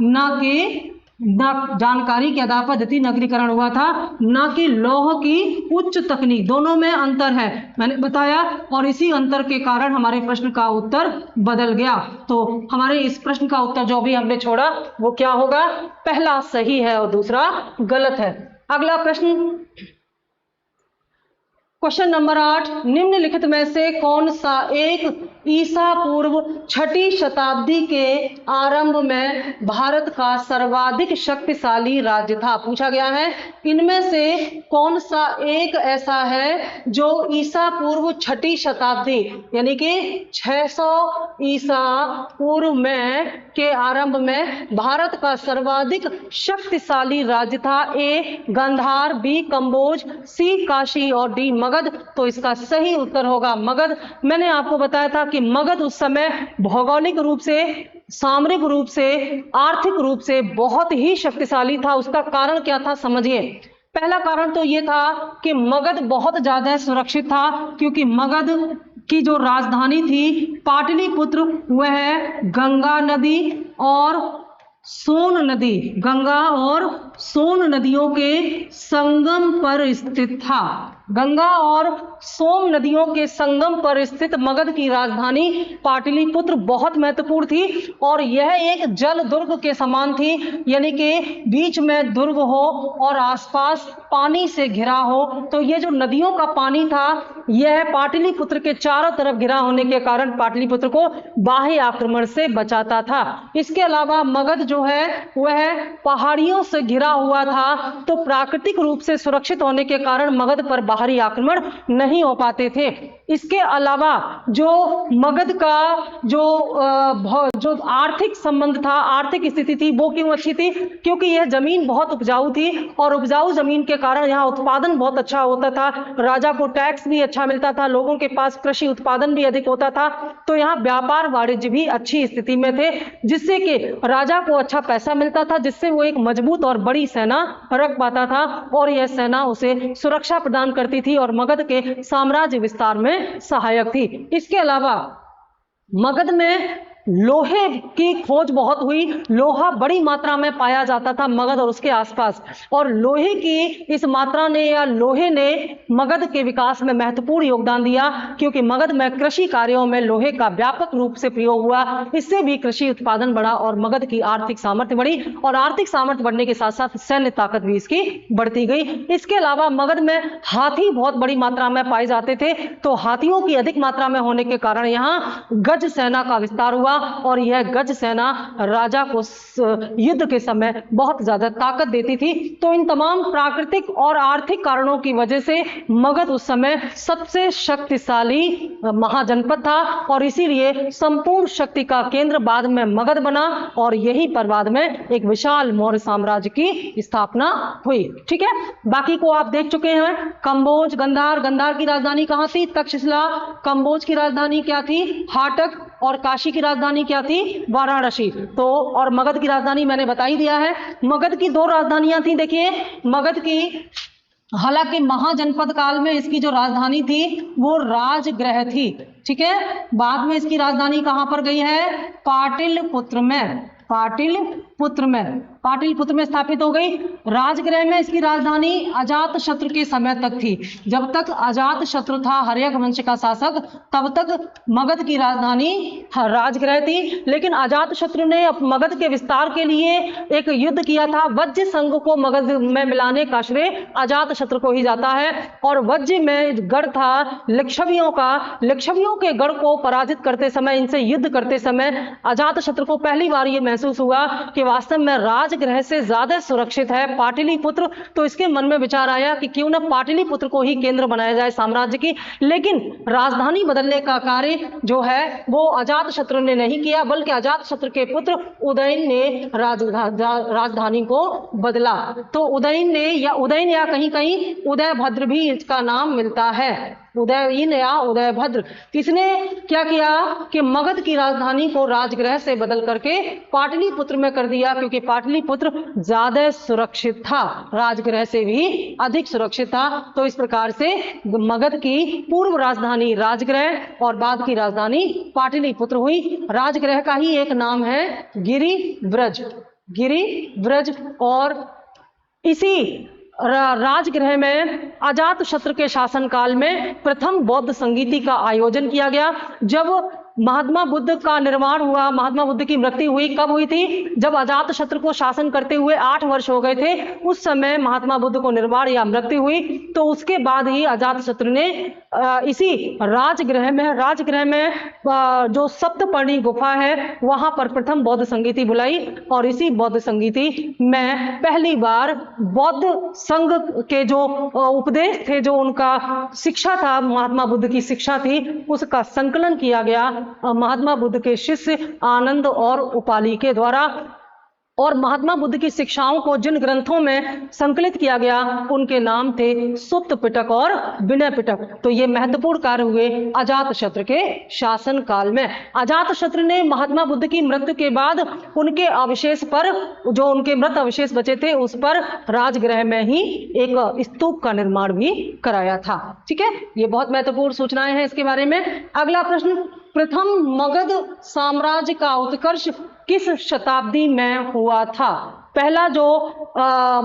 जानकारी के आधार पर द्वितीय नगरीकरण हुआ था, ना कि लौह की उच्च तकनीक। दोनों में अंतर है मैंने बताया, और इसी अंतर के कारण हमारे प्रश्न का उत्तर बदल गया। तो हमारे इस प्रश्न का उत्तर जो भी हमने छोड़ा वो क्या होगा? पहला सही है और दूसरा गलत है। अगला प्रश्न, क्वेश्चन नंबर 8, निम्नलिखित में से कौन सा एक ईसा पूर्व 6ठी शताब्दी के आरंभ में भारत का सर्वाधिक शक्तिशाली राज्य था? पूछा गया है इनमें से कौन सा एक ऐसा है जो ईसा पूर्व 6ठी शताब्दी यानी कि 600 ईसा पूर्व में के आरंभ में भारत का सर्वाधिक शक्तिशाली राज्य था। ए गांधार, बी कंबोज, सी काशी और डी मगध। तो इसका सही उत्तर होगा मगध। मैंने आपको बताया था कि मगध उस समय भौगोलिक रूप से, सामरिक रूप से, आर्थिक रूप से बहुत ही शक्तिशाली था। उसका कारण क्या था समझिए। पहला कारण तो ये था कि मगध बहुत ज्यादा सुरक्षित था, क्योंकि मगध की जो राजधानी थी पाटलिपुत्र, वह गंगा नदी और सोन नदी, गंगा और सोन नदियों के संगम पर स्थित था। गंगा और सोम नदियों के संगम पर स्थित मगध की राजधानी पाटलिपुत्र बहुत महत्वपूर्ण थी और यह एक जल दुर्ग के समान थी, यानी कि बीच में दुर्ग हो और आसपास पानी से घिरा हो। तो ये जो नदियों का पानी था यह पाटलिपुत्र के चारों तरफ घिरा होने के कारण पाटलिपुत्र को बाह्य आक्रमण से बचाता था। इसके अलावा मगध जो है वह पहाड़ियों से घिरा हुआ था, तो प्राकृतिक रूप से सुरक्षित होने के कारण मगध पर बाहरी आक्रमण नहीं हो पाते थे। इसके अलावा जो मगध का जो आर्थिक संबंध था, आर्थिक स्थिति थी, वो क्यों अच्छी थी? क्योंकि यह जमीन बहुत उपजाऊ थी और उपजाऊ जमीन के कारण यहाँ उत्पादन बहुत अच्छा होता था, राजा को टैक्स भी अच्छा मिलता था, लोगों के पास कृषि उत्पादन भी अधिक होता था, तो यहाँ व्यापार वाणिज्य भी अच्छी स्थिति में थे, जिससे कि राजा को अच्छा पैसा मिलता था, जिससे वो एक मजबूत और बड़ी सेना रख पाता था और यह सेना उसे सुरक्षा प्रदान करती थी और मगध के साम्राज्य विस्तार में सहायक थी। इसके अलावा मगध में लोहे की खोज बहुत हुई, लोहा बड़ी मात्रा में पाया जाता था मगध और उसके आसपास, और लोहे की इस मात्रा ने या लोहे ने मगध के विकास में महत्वपूर्ण योगदान दिया, क्योंकि मगध में कृषि कार्यों में लोहे का व्यापक रूप से प्रयोग हुआ। इससे भी कृषि उत्पादन बढ़ा और मगध की आर्थिक सामर्थ्य बढ़ी, और आर्थिक सामर्थ्य बढ़ने के साथ साथ सैन्य ताकत भी इसकी बढ़ती गई। इसके अलावा मगध में हाथी बहुत बड़ी मात्रा में पाए जाते थे, तो हाथियों की अधिक मात्रा में होने के कारण यहाँ गज सेना का विस्तार हुआ और यह गज सेना राजा को युद्ध के समय बहुत ज्यादा ताकत देती थी। तो इन तमाम प्राकृतिक और आर्थिक कारणों की वजह से मगध उस समय सबसे शक्तिशाली महाजनपद था और इसीलिए संपूर्ण शक्ति का केंद्र बाद में मगध बना और यही पर बाद में एक विशाल मौर्य साम्राज्य की स्थापना हुई। ठीक है, बाकी को आप देख चुके हैं। कंबोज, गंधार, गंधार की राजधानी कहां थी? तक्षशिला। कंबोज की राजधानी क्या थी? हाटक। और काशी की राजधानी क्या थी? वाराणसी। तो और मगध की राजधानी मैंने बता ही दिया है। मगध की दो राजधानियां थी। देखिए मगध की, हालांकि महाजनपद काल में इसकी जो राजधानी थी वो राजगृह थी। ठीक है, बाद में इसकी राजधानी कहां पर गई है? पाटलिपुत्र में। पाटलिपुत्र में स्थापित हो गई। राजगृह में इसकी राजधानी अजातशत्रु के समय तक थी। जब तक अजातशत्रु था हर्यक वंश का शासक, तब तक मगध की राजधानी राजगृह थी। लेकिन अजातशत्रु ने मगध के विस्तार के लिए एक युद्ध किया था। वज्र संघ को मगध में मिलाने का श्रेय अजातशत्रु को ही जाता है। और वज्र में गढ़ था लिच्छवियों का। लिच्छवियों के गढ़ को पराजित करते समय, इनसे युद्ध करते समय अजातशत्रु को पहली बार ये महसूस हुआ कि वास्तव में राजगृह से ज्यादा सुरक्षित है पाटलिपुत्र। तो इसके मन में विचार आया कि क्यों न पाटलिपुत्र को ही केंद्र बनाया जाए साम्राज्य की। लेकिन राजधानी बदलने का कार्य जो है वो अजातशत्रु ने नहीं किया, बल्कि अजातशत्रु के पुत्र उदयन ने राजधानी को बदला। तो उदयन या कहीं कहीं उदयभद्र भी इसका नाम मिलता है, उदयन या उदयभद्र। इसने क्या किया कि मगध की राजधानी को राजगृह से बदल करके पाटलिपुत्र में कर दिया, क्योंकि पाटलिपुत्र ज्यादा सुरक्षित था, राजगृह से भी अधिक सुरक्षित था। तो इस प्रकार से मगध की पूर्व राजधानी राजगृह और बाद की राजधानी पाटलिपुत्र हुई। राजगृह का ही एक नाम है गिरिव्रज। और इसी राजगृह में अजातशत्रु के शासनकाल में प्रथम बौद्ध संगीति का आयोजन किया गया। जब महात्मा बुद्ध का निर्माण हुआ, महात्मा बुद्ध की मृत्यु हुई, कब हुई थी? जब अजातशत्रु को शासन करते हुए 8 वर्ष हो गए थे, उस समय महात्मा बुद्ध को निर्वाण या मृत्यु हुई। तो उसके बाद ही अजातशत्रु ने इसी राजगृह में जो सप्तपर्णी गुफा है वहां पर प्रथम बौद्ध संगीति बुलाई। और इसी बौद्ध संगीति में पहली बार बौद्ध संघ के जो उपदेश थे, जो उनका शिक्षा था, महात्मा बुद्ध की शिक्षा थी, उसका संकलन किया गया महात्मा बुद्ध के शिष्य आनंद और उपाली के द्वारा। और महात्मा बुद्ध की शिक्षाओं को जिन ग्रंथों में संकलित किया गया उनके नाम थे सुत्त पिटक और विनय पिटक। तो ये महत्वपूर्ण कार्य हुए अजातशत्रु के शासन काल में। अजातशत्रु ने महात्मा बुद्ध की मृत्यु के बाद उनके अवशेष पर, जो उनके मृत अवशेष बचे थे, उस पर राजगृह में ही एक स्तूप का निर्माण भी कराया था। ठीक है, ये बहुत महत्वपूर्ण सूचनाएं हैं इसके बारे में। अगला प्रश्न, प्रथम मगध साम्राज्य का उत्कर्ष किस शताब्दी में हुआ था? पहला जो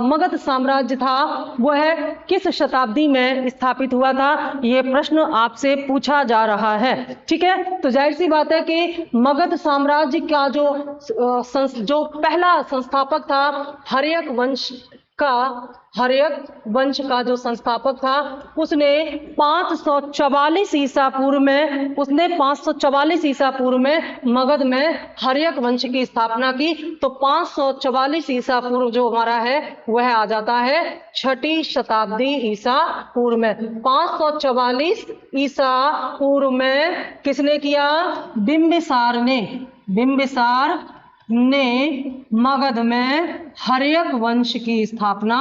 मगध साम्राज्य था वह किस शताब्दी में स्थापित हुआ था, यह प्रश्न आपसे पूछा जा रहा है। ठीक है, तो जाहिर सी बात है कि मगध साम्राज्य का जो पहला संस्थापक था हर्यक वंश का जो संस्थापक था उसने 544 ईसा पूर्व में मगध में हर्यक वंश की स्थापना की। तो 544 ईसा पूर्व जो हमारा है वह आ जाता है 6ठी शताब्दी ईसा पूर्व में। 544 ईसा पूर्व में किसने किया? बिंबिसार ने मगध में हर्यक वंश की स्थापना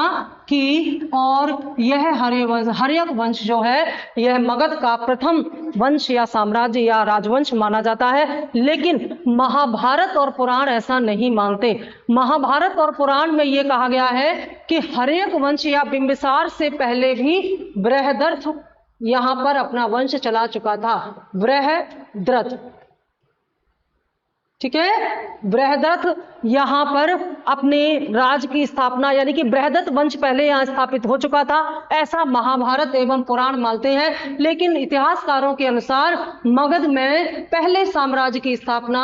की और यह हर्यक वंश जो है यह मगध का प्रथम वंश या साम्राज्य या राजवंश माना जाता है। लेकिन महाभारत और पुराण ऐसा नहीं मानते। महाभारत और पुराण में यह कहा गया है कि हर्यक वंश या बिंबिसार से पहले भी बृहद्रथ यहां पर अपना वंश चला चुका था। बृहद्रथ, ठीक है, बृहद्रथ यहां पर अपने राज की स्थापना यानी कि बृहद्रथ वंश पहले यहां स्थापित हो चुका था, ऐसा महाभारत एवं पुराण मानते हैं। लेकिन इतिहासकारों के अनुसार मगध में पहले साम्राज्य की स्थापना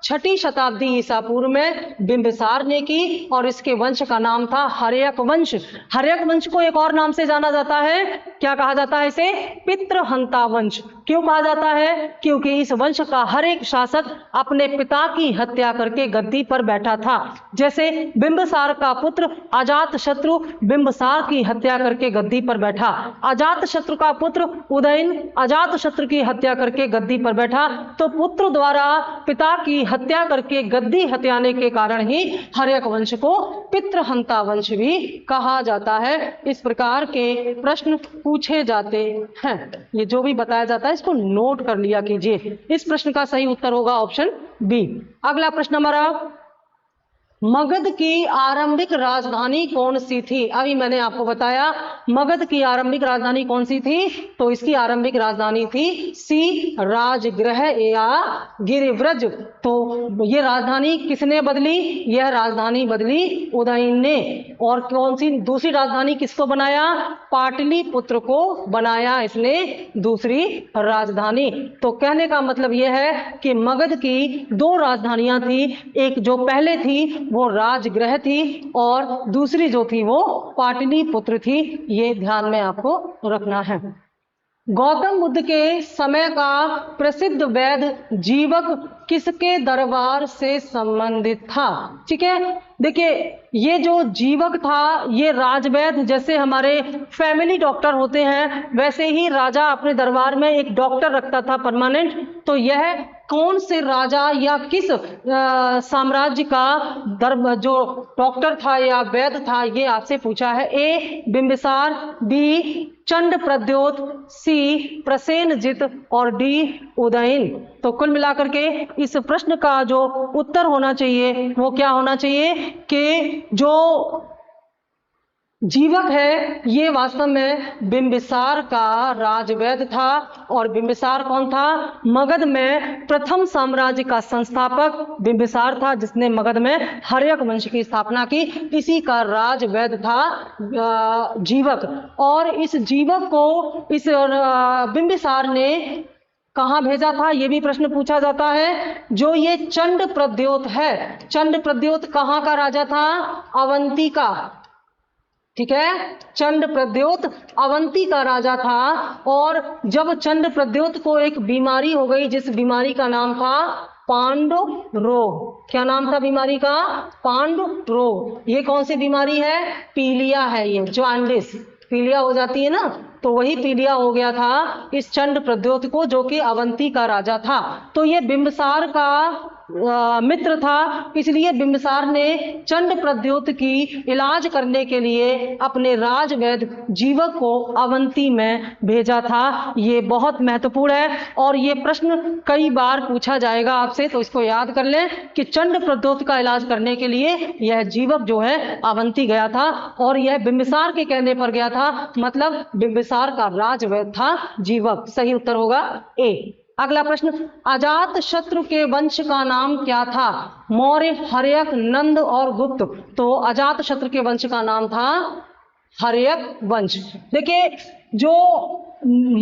6ठी शताब्दी ईसा पूर्व में बिंबिसार ने की और इसके वंश का नाम था हर्यक वंश। हर्यक वंश को एक और नाम से जाना जाता है, क्या कहा जाता है इसे? पितृहंता वंश। क्यों कहा जाता है? क्योंकि इस वंश का हर एक शासक अपने पिता की हत्या करके गद्दी पर बैठा था। जैसे बिंबिसार का पुत्र अजातशत्रु बिंबिसार की हत्या करके गद्दी पर बैठा, अजातशत्रु का पुत्र उदयन अजातशत्रु की हत्या करके गद्दी पर बैठा। तो पुत्र द्वारा पिता की हत्या करके गद्दी हत्याने के कारण ही हर्यक वंश को पितृहंता वंश भी कहा जाता है। इस प्रकार के प्रश्न पूछे जाते हैं। ये जो भी बताया जाता है इसको नोट कर लिया कीजिए। इस प्रश्न का सही उत्तर होगा ऑप्शन बी। अगला प्रश्न हमारा, मगध की आरंभिक राजधानी कौन सी थी? अभी मैंने आपको बताया मगध की आरंभिक राजधानी कौन सी थी, तो इसकी आरंभिक राजधानी थी सी राजगृह या गिरिव्रज। तो ये राजधानी किसने बदली? यह राजधानी बदली उदयन ने। और कौन सी दूसरी राजधानी किसको बनाया? पाटलिपुत्र को बनाया इसने दूसरी राजधानी। तो कहने का मतलब यह है कि मगध की 2 राजधानियां थी, एक जो पहले थी वो राजगृह थी और दूसरी जो थी वो पाटलिपुत्र थी। ये ध्यान में आपको रखना है। गौतम बुद्ध के समय का प्रसिद्ध वैद्य जीवक किसके दरबार से संबंधित था? ठीक है, देखिए ये जो जीवक था ये राजवैद्य, जैसे हमारे फैमिली डॉक्टर होते हैं वैसे ही राजा अपने दरबार में एक डॉक्टर रखता था परमानेंट। तो यह कौन से राजा या किस साम्राज्य का जो डॉक्टर था या वैद्य था ये आपसे पूछा है। ए बिंबिसार, बी चंड प्रद्योत, सी प्रसेनजित और डी उदयन। तो कुल मिलाकर के इस प्रश्न का जो उत्तर होना चाहिए वो क्या होना चाहिए कि जो जीवक है ये वास्तव में बिंबिसार का राजवैद्य था। और बिंबिसार कौन था? मगध में प्रथम साम्राज्य का संस्थापक बिंबिसार था जिसने मगध में हर्यक वंश की स्थापना की। इसी का राजवैद्य था जीवक। और इस जीवक को इस बिंबिसार ने कहाँ भेजा था ये भी प्रश्न पूछा जाता है। जो ये चंड प्रद्योत है, चंड प्रद्योत कहाँ का राजा था? अवंती का। ठीक है, चंड प्रद्योत अवंती का राजा था। और जब चंड प्रद्योत को एक बीमारी हो गई जिस बीमारी का नाम था पांडु रोग। क्या नाम था बीमारी का? पांडु रोग। ये कौन सी बीमारी है? पीलिया है, ये जॉन्डिस, पीलिया हो जाती है ना, तो वही पीलिया हो गया था इस चंड प्रद्योत को जो कि अवंती का राजा था। तो ये बिंबिसार का मित्र था, इसलिए बिंबिसार ने चंड प्रद्योत की इलाज करने के लिए अपने राजवैद्य जीवक को अवंती में भेजा था। ये बहुत महत्वपूर्ण है और ये प्रश्न कई बार पूछा जाएगा आपसे, तो इसको याद कर लें कि चंड प्रद्योत का इलाज करने के लिए यह जीवक जो है अवंती गया था और यह बिंबिसार के कहने पर गया था, मतलब बिंबिसार का राजवैद्य था जीवक। सही उत्तर होगा ए। अगला प्रश्न, अजात शत्रु के वंश का नाम क्या था? मौर्य, हर्यक, नंद और गुप्त। तो अजात शत्रु के वंश का नाम था हर्यक वंश। देखिए जो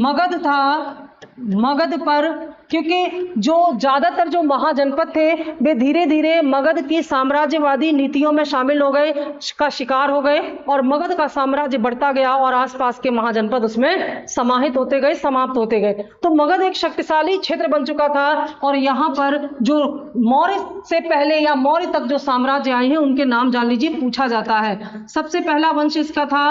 मगध था, मगध पर क्योंकि जो ज्यादातर जो महाजनपद थे वे धीरे धीरे मगध की साम्राज्यवादी नीतियों में शामिल हो गए, का शिकार हो गए और मगध का साम्राज्य बढ़ता गया और आसपास के महाजनपद उसमें समाहित होते गए, समाप्त होते गए। तो मगध एक शक्तिशाली क्षेत्र बन चुका था और यहाँ पर जो मौर्य से पहले या मौर्य तक जो साम्राज्य आए हैं उनके नाम जान लीजिए, पूछा जाता है। सबसे पहला वंश इसका था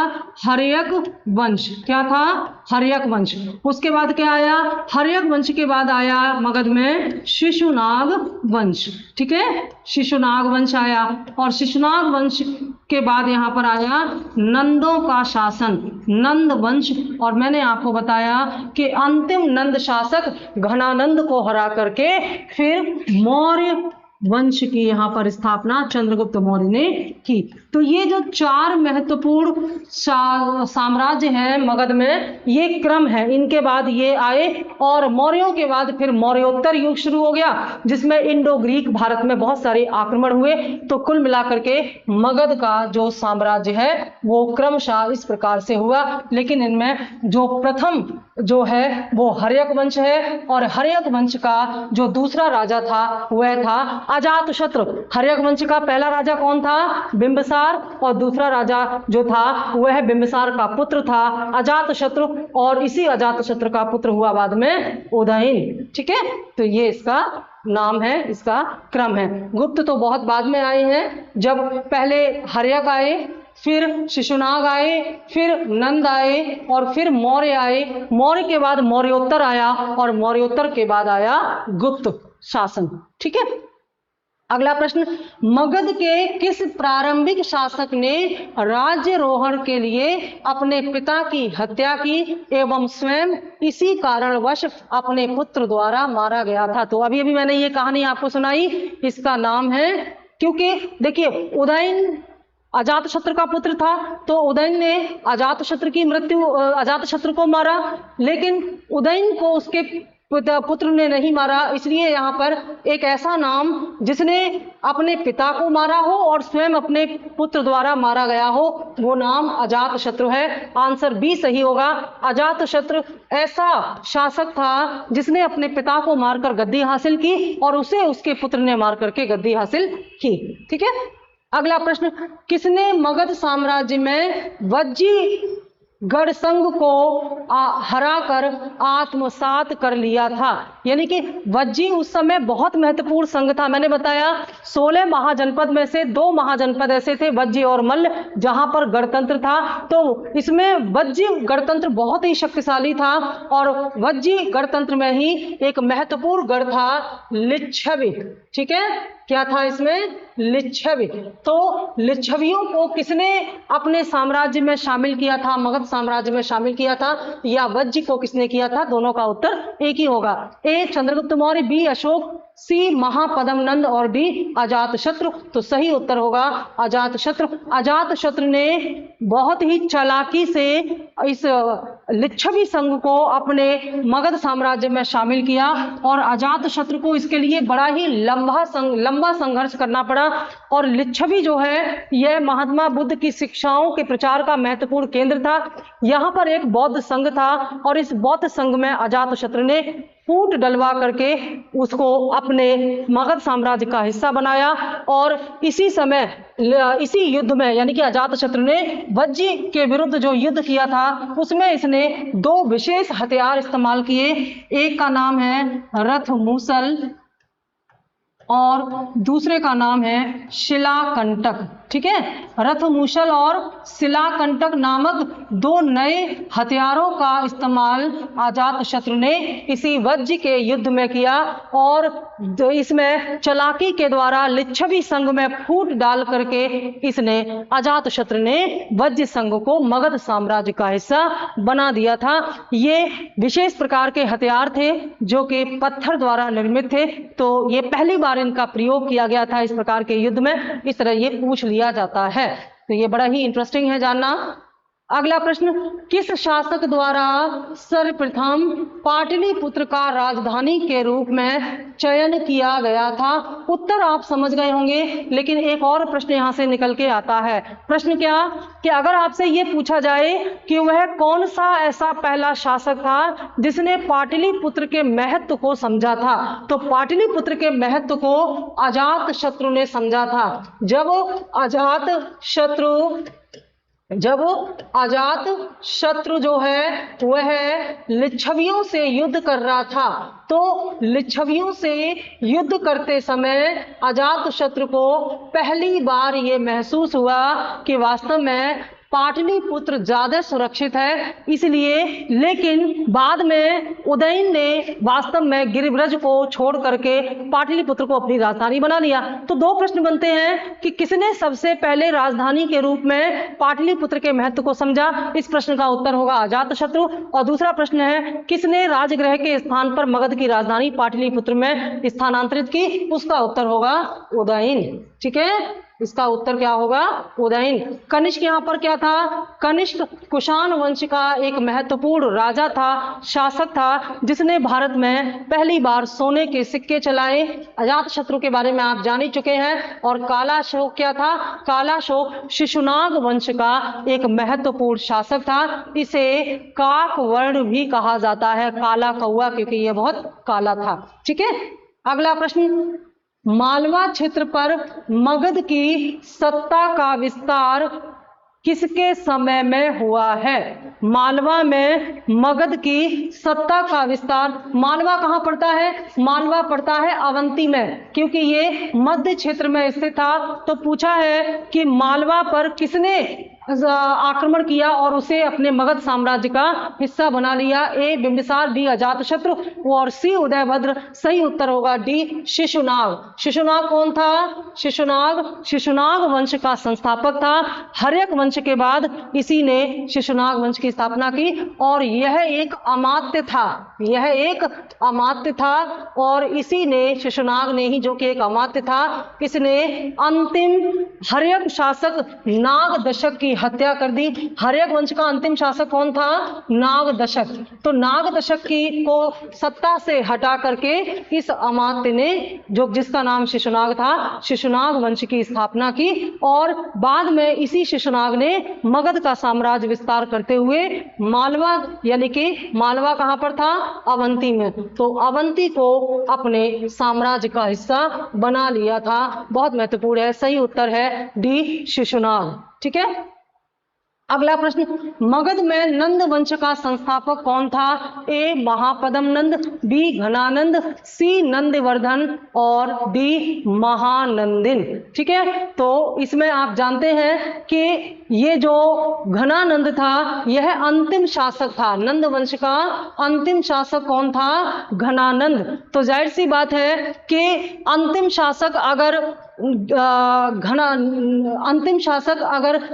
हर्यक वंश। क्या था? हर्यक वंश। उसके बाद क्या आया? हर्यक वंश के बाद आया मगध में शिशुनाग वंश। ठीक है, शिशुनाग वंश आया और शिशुनाग वंश के बाद यहाँ पर आया नंदों का शासन, नंद वंश। और मैंने आपको बताया कि अंतिम नंद शासक घनानंद को हरा करके फिर मौर्य वंश की यहाँ पर स्थापना चंद्रगुप्त मौर्य ने की। तो ये जो चार महत्वपूर्ण साम्राज्य हैं मगध में, ये क्रम है, इनके बाद ये आए और मौर्यों के बाद फिर मौर्योत्तर युग शुरू हो गया जिसमें इंडो ग्रीक भारत में बहुत सारे आक्रमण हुए। तो कुल मिलाकर के मगध का जो साम्राज्य है वो क्रमशः इस प्रकार से हुआ। लेकिन इनमें जो प्रथम जो है वो हर्यक वंश है और हर्यक वंश का जो दूसरा राजा था वह था अजातशत्रु। हर्यक वंश का पहला राजा कौन था? बिंबिसार। और दूसरा राजा जो था वह बिंबिसार का पुत्र था अजातशत्रु और इसी अजातशत्रु का पुत्र हुआ बाद में उदयन। ठीक है, तो ये इसका नाम है, इसका क्रम है। गुप्त तो बहुत बाद में आए हैं, जब पहले हर्यक आए, फिर शिशुनाग आए, फिर नंद आए और फिर मौर्य आए। मौर्य के बाद मौर्योत्तर आया और मौर्योत्तर के बाद आया गुप्त शासन। ठीक है, अगला प्रश्न, मगध के किस प्रारंभिक शासक ने राज्यरोहण के लिए अपने पिता की हत्या की एवं स्वयं इसी कारणवश अपने पुत्र द्वारा मारा गया था? तो अभी अभी मैंने ये कहानी आपको सुनाई, इसका नाम है, क्योंकि देखिए उदयन अजातशत्रु का पुत्र था तो उदयन ने अजातशत्रु को मारा, लेकिन उदयन को उसके पुत्र ने नहीं मारा। इसलिए यहाँ पर एक ऐसा नाम जिसने अपने पिता को मारा हो और स्वयं अपने पुत्र द्वारा मारा गया हो वो नाम अजातशत्रु है। आंसर बी सही होगा। अजातशत्रु ऐसा शासक था जिसने अपने पिता को मारकर गद्दी हासिल की और उसे उसके पुत्र ने मार करके गद्दी हासिल की। ठीक है, अगला प्रश्न, किसने मगध साम्राज्य में वज्जी गढ़संघ को हराकर आत्मसात कर लिया था? यानी कि वज्जी उस समय बहुत महत्वपूर्ण संघ था। मैंने बताया 16 महाजनपद में से 2 महाजनपद ऐसे थे, वज्जी और मल्ल, जहां पर गणतंत्र था। तो इसमें वज्जी गणतंत्र बहुत ही शक्तिशाली था और वज्जी गणतंत्र में ही एक महत्वपूर्ण गढ़ था लिच्छवी। ठीक है, क्या था इसमें? लिच्छवी। तो लिच्छवियों को किसने अपने साम्राज्य में शामिल किया था, मगध साम्राज्य में शामिल किया था, या वज्जी को किसने किया था? दोनों का उत्तर एक ही होगा। ए चंद्रगुप्त मौर्य, बी अशोक, सी महापद्म नंद और डी अजातशत्रु। तो सही उत्तर होगा अजातशत्रु। अजातशत्रु ने बहुत ही चालाकी से इस लिच्छवी संघ को अपने मगध साम्राज्य में शामिल किया और अजातशत्रु को इसके लिए बड़ा ही लंबा संघर्ष करना पड़ा। और लिच्छवी जो है यह महात्मा बुद्ध की शिक्षाओं के प्रचार का महत्वपूर्ण केंद्र था। यहाँ पर एक बौद्ध संघ था और इस बौद्ध संघ में अजातशत्रु ने फूट डलवा करके उसको अपने मगध साम्राज्य का हिस्सा बनाया। और इसी समय इसी युद्ध में यानी कि अजातशत्रु ने वज्जी के विरुद्ध जो युद्ध किया था उसमें इसने 2 विशेष हथियार इस्तेमाल किए। एक का नाम है रथ मूसल और दूसरे का नाम है शिलाकंटक। ठीक है, रथमूसल और शिलाकंटक नामक 2 नए हथियारों का इस्तेमाल अजातशत्रु ने इसी वज्जी के युद्ध में किया और इसमें चालाकी के द्वारा लिच्छवी संघ में फूट डाल करके इसने अजातशत्रु ने वज्जी संघ को मगध साम्राज्य का हिस्सा बना दिया था। ये विशेष प्रकार के हथियार थे जो कि पत्थर द्वारा निर्मित थे। तो ये पहली बार इनका प्रयोग किया गया था इस प्रकार के युद्ध में। इस तरह ये पूछ लिया जाता है। तो ये बड़ा ही इंटरेस्टिंग है जानना। अगला प्रश्न, किस शासक द्वारा सर्वप्रथम पाटलिपुत्र का राजधानी के रूप में चयन किया गया था? उत्तर आप समझ गए होंगे, लेकिन एक और प्रश्न यहां से निकल के आता है। प्रश्न क्या कि अगर आपसे ये पूछा जाए कि वह कौन सा ऐसा पहला शासक था जिसने पाटलिपुत्र के महत्व को समझा था, तो पाटलिपुत्र के महत्व को अजात शत्रु ने समझा था। जब अजात शत्रु जो है वह लिच्छवियों से युद्ध कर रहा था, तो लिच्छवियों से युद्ध करते समय अजात शत्रु को पहली बार ये महसूस हुआ कि वास्तव में पाटलिपुत्र ज्यादा सुरक्षित है, इसलिए। लेकिन बाद में उदयन ने वास्तव में गिरिब्रज को छोड़ करके पाटलिपुत्र को अपनी राजधानी बना लिया। तो दो प्रश्न बनते हैं कि किसने सबसे पहले राजधानी के रूप में पाटलिपुत्र के महत्व को समझा? इस प्रश्न का उत्तर होगा अजातशत्रु। और दूसरा प्रश्न है, किसने राजगृह के स्थान पर मगध की राजधानी पाटलिपुत्र में स्थानांतरित की? उसका उत्तर होगा उदयन। ठीक है, इसका उत्तर क्या होगा? उदयन। कनिष्क यहाँ पर क्या था? कनिष्क कुषाण वंश का एक महत्वपूर्ण राजा था, शासक था, जिसने भारत में पहली बार सोने के सिक्के चलाए। अजातशत्रु के बारे में आप जान ही चुके हैं। और कालाशोक क्या था? कालाशोक शिशुनाग वंश का एक महत्वपूर्ण शासक था। इसे काक वर्ण भी कहा जाता है, काला कौआ, क्योंकि यह बहुत काला था। ठीक है, अगला प्रश्न, मालवा क्षेत्र पर मगध की सत्ता का विस्तार किसके समय में हुआ है? मालवा में मगध की सत्ता का विस्तार, मालवा कहाँ पड़ता है? मालवा पड़ता है अवंती में, क्योंकि ये मध्य क्षेत्र में स्थित था। तो पूछा है कि मालवा पर किसने आक्रमण किया और उसे अपने मगध साम्राज्य का हिस्सा बना लिया? ए बिंबिसार, बी अजातशत्रु और सी उदयभद्र। सही उत्तर होगा डी शिशुनाग। शिशुनाग कौन था? शिशुनाग वंश का संस्थापक था। हर्यक वंश के बाद इसी ने शिशुनाग वंश की स्थापना की और यह एक अमात्य था, और इसी ने, शिशुनाग ने ही, जो कि एक अमात्य था, इसने अंतिम हर्यक शासक नागदशक की हत्या कर दी। हर्यक वंश का अंतिम शासक कौन था? नागदशक। तो नागदशक की को सत्ता से हटा करके इस अमात्य ने, जो जिसका नाम शिशुनाग था, शिशुनाग वंश की स्थापना की। और बाद में इसी शिशुनाग ने मगध का साम्राज्य विस्तार करते हुए मालवा, यानी कि मालवा कहां पर था? अवंती में। तो अवंती को अपने साम्राज्य का हिस्सा बना लिया था। बहुत महत्वपूर्ण है। सही उत्तर है डी शिशुनाग। ठीक है, अगला प्रश्न, मगध में नंद वंश का संस्थापक कौन था? ए महापदम नंद, बी घनानंद, सी नंदवर्धन और डी महानंदिन। ठीक है, तो इसमें आप जानते हैं कि ये जो घनानंद था यह अंतिम शासक था। नंद वंश का अंतिम शासक कौन था? घनानंद। तो जाहिर सी बात है कि अंतिम शासक अगर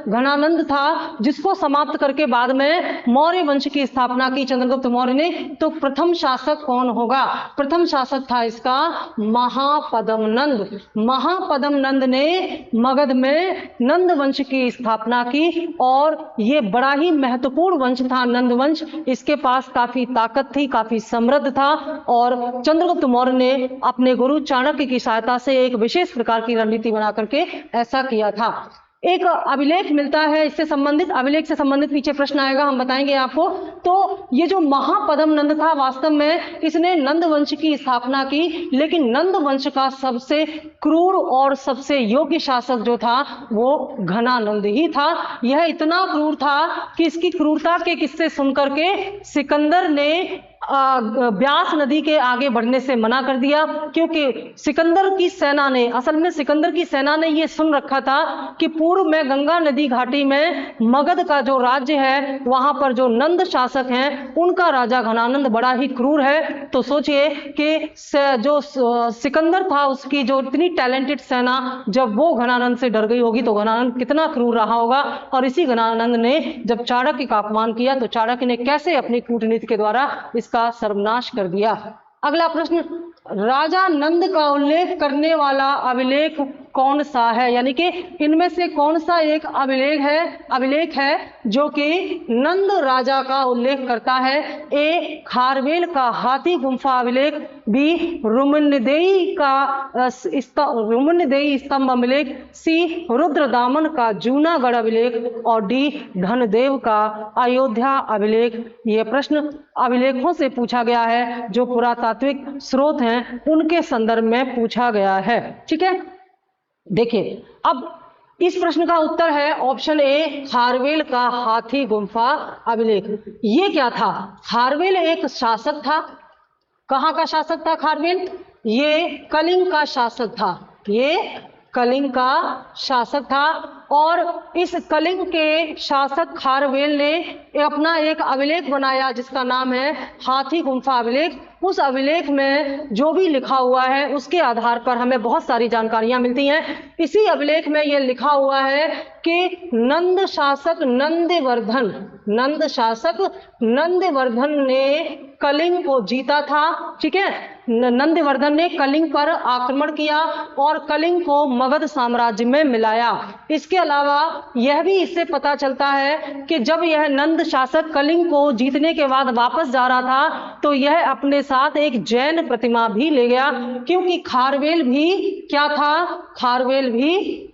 घनानंद था, जिसको समाप्त करके बाद में मौर्य वंश की स्थापना की चंद्रगुप्त मौर्य ने, तो प्रथम शासक कौन होगा? प्रथम शासक था इसका महापदम नंद। महापदम नंद ने मगध में नंद वंश की स्थापना की और ये बड़ा ही महत्वपूर्ण वंश था नंद वंश। इसके पास काफी ताकत थी, काफी समृद्ध था, और चंद्रगुप्त मौर्य ने अपने गुरु चाणक्य की सहायता से एक विशेष प्रकार की रणनीति बना करके ऐसा किया था। एक अभिलेख मिलता है इससे संबंधित, अभिलेख से संबंधित पीछे प्रश्न आएगा, हम बताएंगे आपको। तो ये जो महापदम नंद था, वास्तव में इसने नंद वंश की स्थापना की, लेकिन नंद वंश का सबसे क्रूर और सबसे योग्य शासक जो था वो घनानंद ही था। यह इतना क्रूर था कि इसकी क्रूरता के किस्से सुनकर के सिकंदर ने ब्यास नदी के आगे बढ़ने से मना कर दिया, क्योंकि सिकंदर की सेना ने, असल में सिकंदर की सेना ने यह सुन रखा था कि पूर्व में गंगा नदी घाटी में मगध का जो राज्य है, वहां पर जो नंद शासक हैं उनका राजा घनानंद बड़ा ही क्रूर है। तो सोचिए कि जो सिकंदर था उसकी जो इतनी टैलेंटेड सेना, जब वो घनानंद से डर गई होगी तो घनानंद कितना क्रूर रहा होगा। और इसी घनानंद ने जब चाणक्य का अपमान किया तो चाणक्य ने कैसे अपनी कूटनीति के द्वारा का सर्वनाश कर दिया। अगला प्रश्न, राजा नंद का उल्लेख करने वाला अभिलेख कौन सा है, यानी कि इनमें से कौन सा एक अभिलेख है जो कि नंद राजा का उल्लेख करता है। ए खारवेल का हाथी गुम्फा अभिलेख, बी रुमनदेई स्तंभ अभिलेख, सी रुद्रदामन का जूनागढ़ अभिलेख और डी धनदेव का अयोध्या अभिलेख। ये प्रश्न अभिलेखों से पूछा गया है, जो पुरातात्विक स्रोत हैं उनके संदर्भ में पूछा गया है। ठीक है, देखिए अब इस प्रश्न का उत्तर है ऑप्शन ए, खारवेल का हाथी गुम्फा अभिलेख। ये क्या था? खारवेल एक शासक था। कहाँ का शासक था खारवेल? ये कलिंग का शासक था। ये कलिंग का शासक था और इस कलिंग के शासक खारवेल ने अपना एक अभिलेख बनाया जिसका नाम है हाथी गुम्फा अभिलेख। उस अभिलेख में जो भी लिखा हुआ है उसके आधार पर हमें बहुत सारी जानकारियां मिलती हैं। इसी अभिलेख में यह लिखा हुआ है कि नंद शासक नंदवर्धन ने कलिंग को जीता था। ठीक है, नंदवर्धन ने कलिंग पर आक्रमण किया और कलिंग को मगध साम्राज्य में मिलाया। इसके अलावा यह भी इससे पता चलता है कि जब यह नंद शासक कलिंग को जीतने के बाद वापस जा रहा था तो यह अपने साथ एक जैन प्रतिमा भी ले गया, क्योंकि खारवेल भी क्या था? खारवेल भी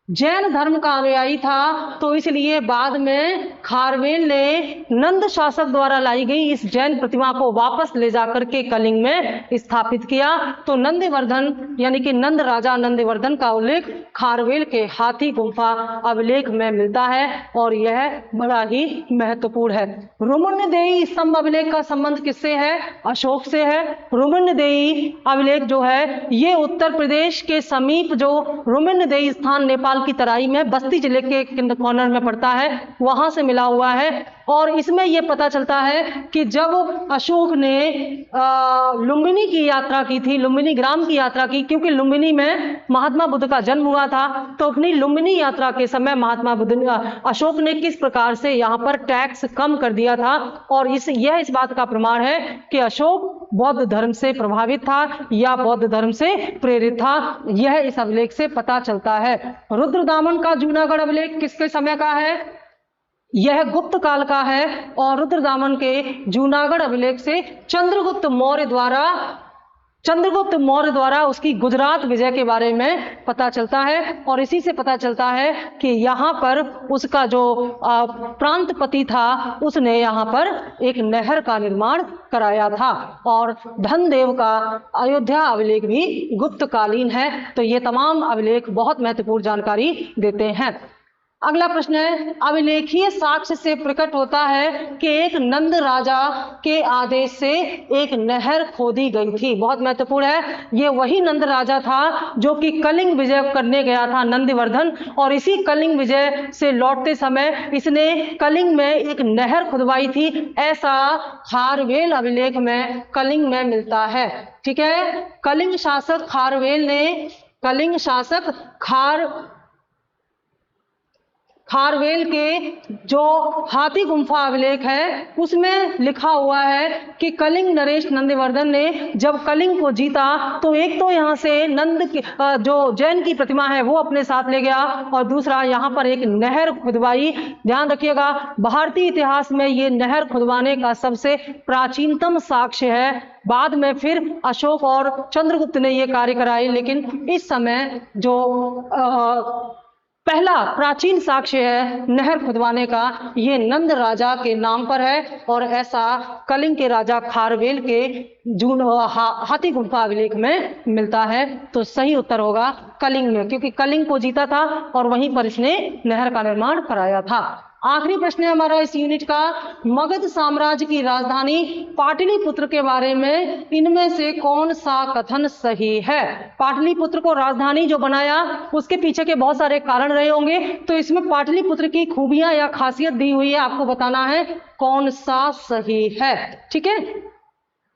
जैन धर्म का अनुयायी था। तो इसलिए बाद में खारवेल ने नंद शासक द्वारा लाई गई इस जैन प्रतिमा को वापस ले जाकर के कलिंग में स्थापित किया। तो नंदवर्धन यानी कि नंद राजा नंदवर्धन का उल्लेख खारवेल के हाथी गुम्फा अभिलेख में मिलता है और यह बड़ा ही महत्वपूर्ण है। रुमनदेई स्तंभ अभिलेख का संबंध किससे है? अशोक से है। रुमनदेई अभिलेख जो है ये उत्तर प्रदेश के समीप जो रुमनदेई स्थान नेपाल की तराई में बस्ती जिले के कॉर्नर में पड़ता है, वहां से मिला हुआ है। और इसमें यह पता चलता है कि जब अशोक ने लुम्बिनी की यात्रा की थी, लुम्बिनी ग्राम की यात्रा की, क्योंकि लुम्बिनी में महात्मा बुद्ध का जन्म हुआ था, तो अपनी लुम्बिनी यात्रा के समय महात्मा बुद्ध अशोक ने किस प्रकार से यहाँ पर टैक्स कम कर दिया था। और यह इस बात का प्रमाण है कि अशोक बौद्ध धर्म से प्रभावित था या बौद्ध धर्म से प्रेरित था। यह इस अभिलेख से पता चलता है। रुद्रदामन का जूनागढ़ अभिलेख किसके समय का है? यह गुप्त काल का है और रुद्रदामन के जूनागढ़ अभिलेख से चंद्रगुप्त मौर्य द्वारा उसकी गुजरात विजय के बारे में पता चलता है। और इसी से पता चलता है कि यहाँ पर उसका जो प्रांतपति था उसने यहाँ पर एक नहर का निर्माण कराया था। और धनदेव का अयोध्या अभिलेख भी गुप्तकालीन है। तो ये तमाम अभिलेख बहुत महत्वपूर्ण जानकारी देते हैं। अगला प्रश्न है, अभिलेखीय साक्ष्य से प्रकट होता है कि एक नंद राजा के आदेश से एक नहर खोदी गई थी। बहुत महत्वपूर्ण है। ये वही नंद राजा था जो कि कलिंग विजय करने गया था, नंदवर्धन, और इसी कलिंग विजय से लौटते समय इसने कलिंग में एक नहर खुदवाई थी। ऐसा खारवेल अभिलेख में कलिंग में मिलता है। ठीक है, कलिंग शासक खारवेल के जो हाथी गुम्फा अभिलेख है उसमें लिखा हुआ है कि कलिंग नरेश नंदवर्धन ने जब कलिंग को जीता तो एक तो यहाँ से नंद की जो जैन की प्रतिमा है वो अपने साथ ले गया और दूसरा यहाँ पर एक नहर खुदवाई। ध्यान रखिएगा, भारतीय इतिहास में ये नहर खुदवाने का सबसे प्राचीनतम साक्ष्य है। बाद में फिर अशोक और चंद्रगुप्त ने ये कार्य कराए, लेकिन इस समय जो पहला प्राचीन साक्ष्य है नहर खुदवाने का, ये नंद राजा के नाम पर है। और ऐसा कलिंग के राजा खारवेल के हाथी गुम्फा अभिलेख में मिलता है। तो सही उत्तर होगा कलिंग में, क्योंकि कलिंग को जीता था और वहीं पर इसने नहर का निर्माण कराया था। आखिरी प्रश्न है हमारा इस यूनिट का, मगध साम्राज्य की राजधानी पाटलिपुत्र के बारे में इनमें से कौन सा कथन सही है? पाटलिपुत्र को राजधानी जो बनाया उसके पीछे के बहुत सारे कारण रहे होंगे, तो इसमें पाटलिपुत्र की खूबियां या खासियत दी हुई है, आपको बताना है कौन सा सही है। ठीक है,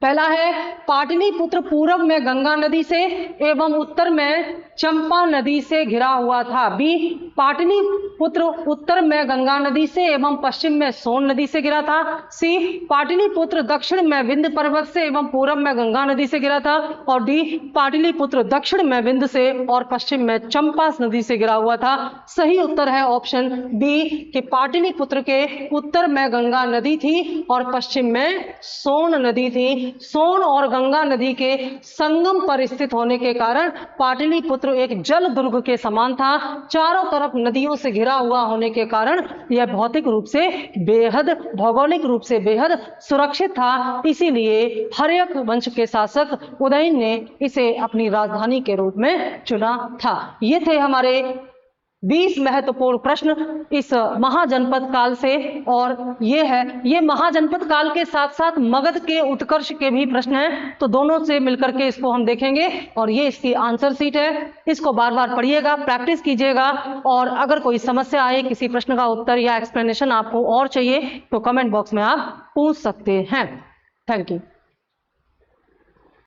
पहला है पाटलिपुत्र पूर्व में गंगा नदी से एवं उत्तर में चंपा नदी से घिरा हुआ था। बी, पाटलिपुत्र उत्तर में गंगा नदी से एवं पश्चिम में सोन नदी से घिरा था। सी, पाटलिपुत्र दक्षिण में विंध्य पर्वत से एवं पूर्व में गंगा नदी से घिरा था। और डी, पाटलिपुत्र दक्षिण में विंध्य से और पश्चिम में चंपा नदी से घिरा हुआ था। सही उत्तर है ऑप्शन बी कि पाटलिपुत्र के उत्तर में गंगा नदी थी और पश्चिम में सोन नदी थी। सोन और गंगा नदी के संगम पर स्थित होने के कारण पाटलिपुत्र एक जल दुर्ग के समान था। चारों तरफ नदियों से घिरा हुआ होने के कारण यह भौतिक रूप से बेहद, भौगोलिक रूप से बेहद सुरक्षित था। इसीलिए हर्यक वंश के शासक उदयन ने इसे अपनी राजधानी के रूप में चुना था। ये थे हमारे 20 महत्वपूर्ण प्रश्न इस महाजनपद काल से। और ये महाजनपद काल के साथ साथ मगध के उत्कर्ष के भी प्रश्न हैं, तो दोनों से मिलकर के इसको हम देखेंगे। और ये इसकी आंसर शीट है, इसको बार बार पढ़िएगा, प्रैक्टिस कीजिएगा। और अगर कोई समस्या आए, किसी प्रश्न का उत्तर या एक्सप्लेनेशन आपको और चाहिए, तो कमेंट बॉक्स में आप पूछ सकते हैं। Thank you.